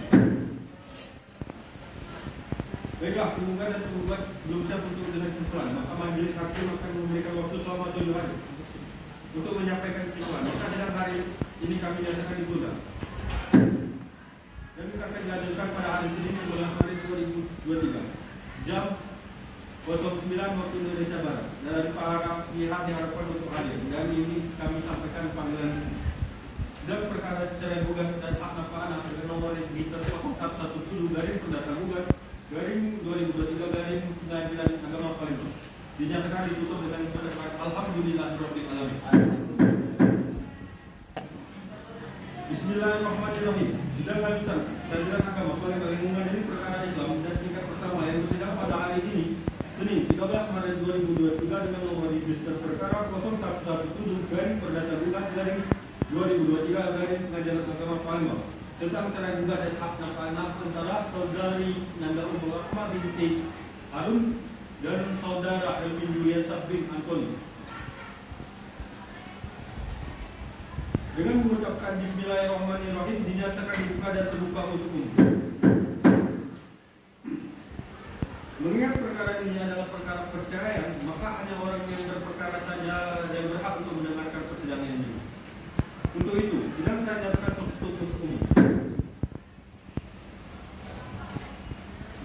Baiklah, penggugat dan tergugat belum siap untuk dengan kesimpulan. Maka majelis hakim akan memberikan waktu selama 7 hari untuk menyampaikan kesimpulan. Maka sidang hari ini kami nyatakan ditunda. Dan akan dilanjutkan pada hari Senin 11 Maret 2023 jam 09 waktu Indonesia Barat. Dan para pihak diharapkan untuk hadir. Dan ini kami sampaikan panggilan sidang perkara cerai gugat dan hak nafkah anak dengan nomor register Fakta 17 garing perdata gugat garing 2023 garing Pengadilan Agama Palembang dinyatakan ditutup dengan kata alhamdulillahirabbil alamin. Bismillahirrahmanirrahim. Sidang lanjutan Pengadilan Agama Palembang yang mengadili perkara Islam dan tingkat pertama yang bersidang pada hari ini Senin 13 Maret 2023 dengan nomor register perkara 0117 garing perdata gugat garing 2023 garing Pengadilan Agama Palembang tentang cerai gugat dan hak nafkah anak antara saudari Nanda Umur Rahma binti Harun dan saudara Elvin Julian Sabrin Antoni. Dengan mengucapkan Bismillahirrahmanirrahim dinyatakan dibuka dan terbuka untuk umum. Mengingat perkara ini adalah perkara perceraian, maka hanya orang yang berperkara saja yang berhak untuk mendengarkan persidangan ini. Untuk itu, sidang saya nyatakan tertutup untuk umum.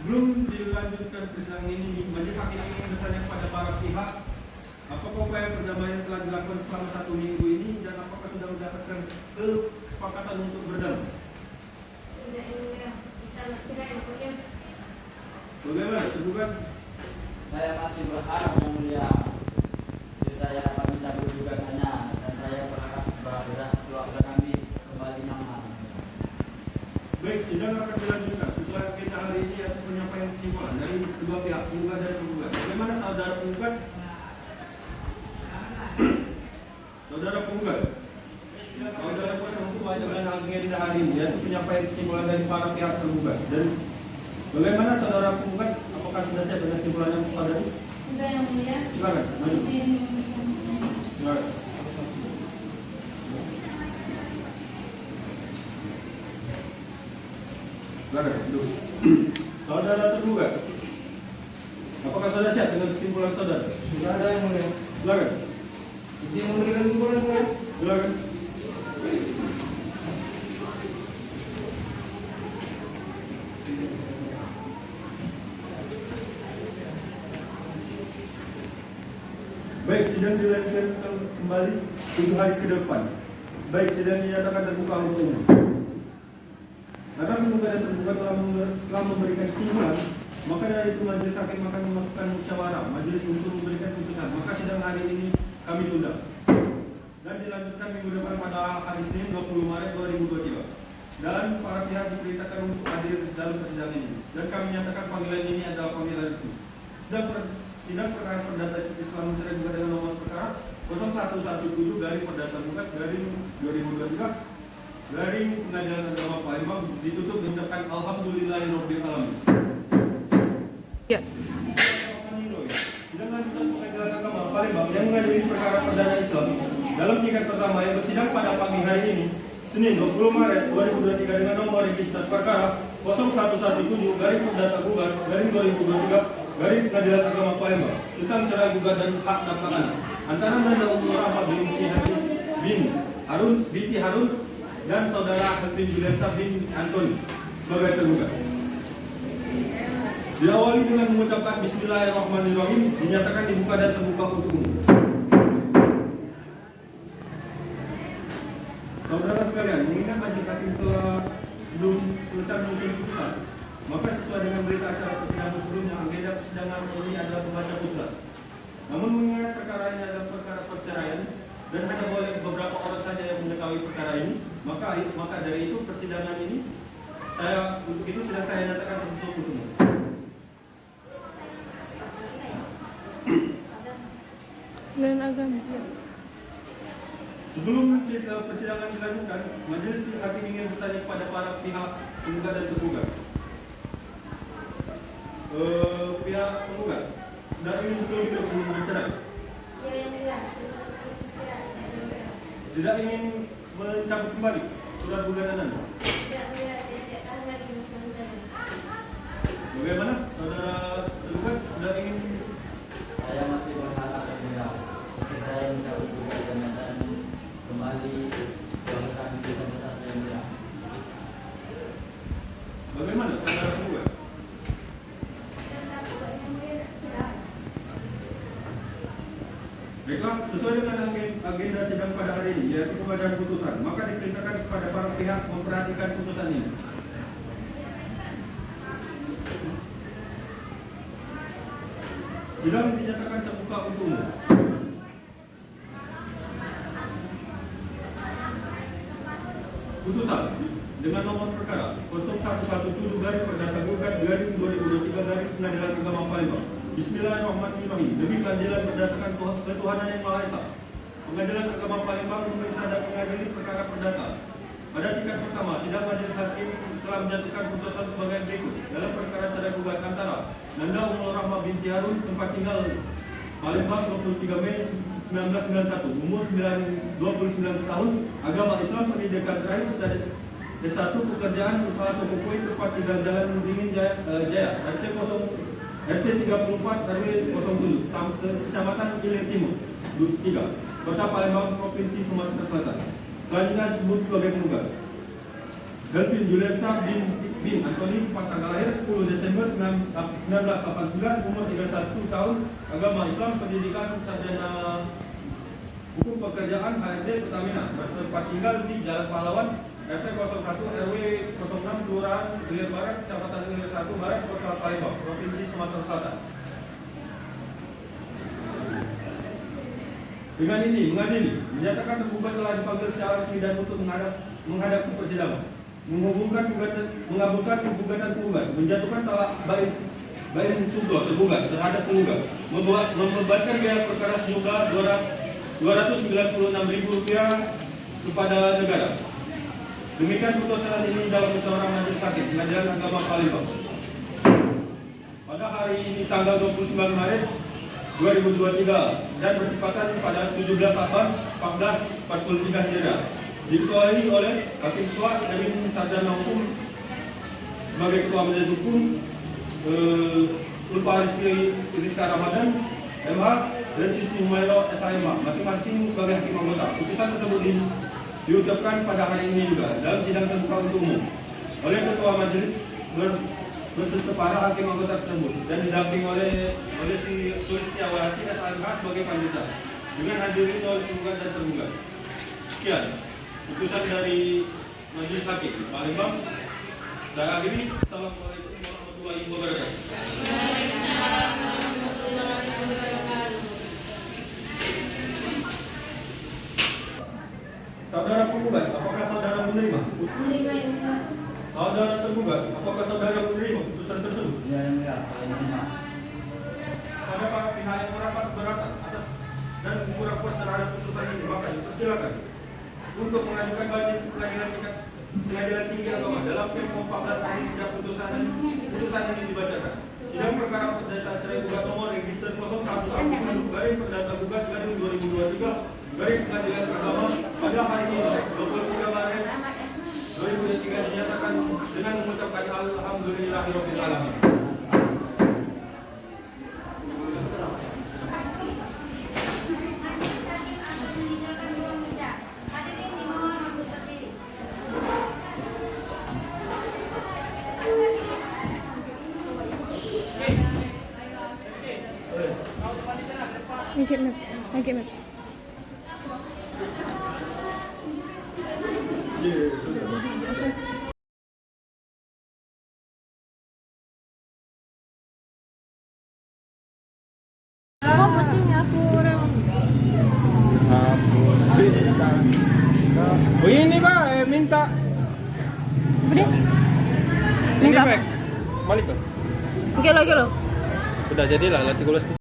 Sebelum dilanjutkan persidangan ini, majelis hakim ingin bertanya kepada para pihak, apakah upaya perdamaian telah dilakukan selama 1 minggu ini dan apakah sudah mendapatkan kesepakatan untuk berdamai? Tidak yang mulia. Kita tidak yang mulia. Bagaimana? Tergugat? Saya masih berharap yang mulia. Jadi keluarga kami kembali nyaman. Baik, sidang akan dilanjutkan. Setelah kita hari ini akan menyampaikan kesimpulan dari kedua pihak, penggugat dan penggugat. Bagaimana saudara penggugat? Saudara penggugat, saudara kuasa hukum wajib dan agenda hari ini yaitu menyampaikan kesimpulan dari para pihak tergugat. Dan bagaimana saudara penggugat? Apakah sudah siap dengan kesimpulan yang saudara? Sudah, Yang Mulia. Silakan, maju. Izin memberikan pertanyaan. Silakan. Silakan, duduk. Saudara tergugat, apakah saudara siap dengan kesimpulan saudara? Sudah ada yang mulia. Silakan. Izin memberikan kesimpulan mulia. Silakan. Baik, sidang dilanjutkan kembali 7 hari ke depan. Baik, sidang dinyatakan terbuka untuk umum. Karena penggugat dan tergugat telah memberikan kesimpulan, maka dari itu majelis hakim akan melakukan musyawarah majelis untuk memberikan putusan. Maka sidang hari ini kami tunda dan dilanjutkan minggu depan pada hari Senin 20 Maret 2023. Dan para pihak diperintahkan untuk hadir dalam persidangan ini. Dan kami nyatakan panggilan ini adalah panggilan itu. Sidang perkara perdata Islam mencerai gugat dengan nomor perkara 0117 garing perdata gugat garing 2023 garing Pengadilan Agama Palembang ditutup mengucapkan alhamdulillahirabbil alamin. Ya. Sidang lanjutan Pengadilan Agama Palembang yang mengadili perkara perdana Islam dalam tingkat pertama yang bersidang pada pagi hari ini Senin 20 Maret 2023 dengan nomor register perkara 0117 garing perdata gugat garing 2023 garing Pengadilan Agama Palembang tentang cerai gugat dan hak nafkah anak antara Nanda Umur Rahma binti Harun dan saudara Hasbin Juliansa bin Antoni sebagai tergugat. Diawali dengan mengucapkan Bismillahirrahmanirrahim, dinyatakan dibuka dan terbuka untuk umum. Saudara sekalian, mengingat majelis hakim telah belum selesai menyusun putusan, maka sesuai dengan berita acara persidangan sebelumnya, agenda persidangan ini adalah membaca putusan. Namun mengingat perkara ini adalah perkara perceraian dan hanya boleh beberapa orang saja yang mengetahui perkara ini, maka dari itu persidangan ini untuk itu sudah saya nyatakan tertutup untuk umum. Dan agama. Sebelum persidangan dilanjutkan, majelis hakim ingin bertanya kepada para pihak penggugat dan tergugat. Pihak penggugat dan ingin betul-betul ingin bercerai. Ya, Yang Mulia. Tidak ingin mencabut kembali surat gugatan Anda. Tidak, Mulia. Tidak tahan lagi bersama saya. Bagaimana saudara tergugat sudah ingin? Saya masih berharap ya, saya mencabut gugatan dan kembali keluarga kami bisa bersatu yang mulia. Bagaimana saudara tergugat? Baiklah, sesuai dengan agenda sidang pada hari ini, yaitu pembacaan putusan, maka diperintahkan kepada para pihak memperhatikan putusan ini. Sidang dinyatakan terbuka untuk umum. Putusan dengan nomor perkara 0117 garing perdata gugat garing 2023 garing Pengadilan Agama Palembang. Bismillahirrahmanirrahim. Demi keadilan berdasarkan ketuhanan yang Maha Esa, Pengadilan Agama Palembang memeriksa dan mengadili perkara perdata. Pada tingkat pertama, sidang majelis hakim telah menjatuhkan putusan sebagai berikut dalam perkara cerai gugat antara Nanda Umur Rahma binti Harun, tempat tinggal Palembang 23 Mei 1991, umur 29 tahun, agama Islam, pendidikan terakhir S1, pekerjaan usaha toko kue, tempat tinggal Jalan Dingin Jaya, RT 34 RW 07, Kecamatan Ilir Timur 3, Kota Palembang, Provinsi Sumatera Selatan. Selanjutnya disebut sebagai penggugat Hasbin Juliansa bin Antoni, tanggal lahir 10 Desember 1989, umur 31 tahun, agama Islam, pendidikan sarjana hukum, pekerjaan HRD Pertamina, tempat tinggal di Jalan Pahlawan, RT 01 RW 06, Kelurahan Ilir Barat, Kecamatan Ilir 1 Barat, Kota Palembang, Provinsi Sumatera Selatan. Dengan ini, mengadili, menyatakan tergugat telah dipanggil secara resmi dan untuk menghadap persidangan, mengabulkan gugatan penggugat, menjatuhkan talak bain sungguh tergugat terhadap penggugat, membebankan biaya perkara sejumlah Rp296.000 kepada negara. Demikian putusan ini dalam musyawarah majelis hakim Pengadilan Agama Palembang. Pada hari ini tanggal 29 Maret 2023 dan bertepatan pada 17 Saban 1443 Hijriah, diketuai oleh Hakim Ketua Emin Sarjana Hukum sebagai Ketua Majelis Hukum, Ulfa Rizka Ramadan MH dan Sisti Humaira SHMH masing-masing sebagai hakim anggota. Putusan tersebut diucapkan pada hari ini juga dalam sidang terbuka untuk umum oleh Ketua Majelis beserta para hakim anggota tersebut dan didampingi oleh si Sulistiawati SHMH sebagai panitia dengan hadirin oleh penggugat dan tergugat. Sekian putusan dari Majelis Hakim Palembang. Saya akhiri. Assalamualaikum warahmatullahi wabarakatuh. Saudara penggugat, apakah saudara menerima? Menerima yang mulia. Saudara tergugat, apakah saudara menerima putusan tersebut? Ya yang mulia, saya menerima. Ada pihak yang merasa keberatan atas dan kurang puas terhadap putusan ini, maka dipersilakan untuk mengajukan banding pengadilan tinggi agama dalam Tempo 14 hari sejak putusan ini dibacakan. Sidang perkara perdata cerai gugat nomor register 01 garing perdata gugat garing 2023 garing Pengadilan Agama pada hari ini 23 Maret 2023 dinyatakan dengan mengucapkan alhamdulillahirabbil alamin. Majelis Hakim akan meninggalkan ruang kerja. Hadirin dimohon untuk berdiri. Oh ini Pak, minta Minta apa? balik Pak. Oke lo. Sudah jadilah latih kulas.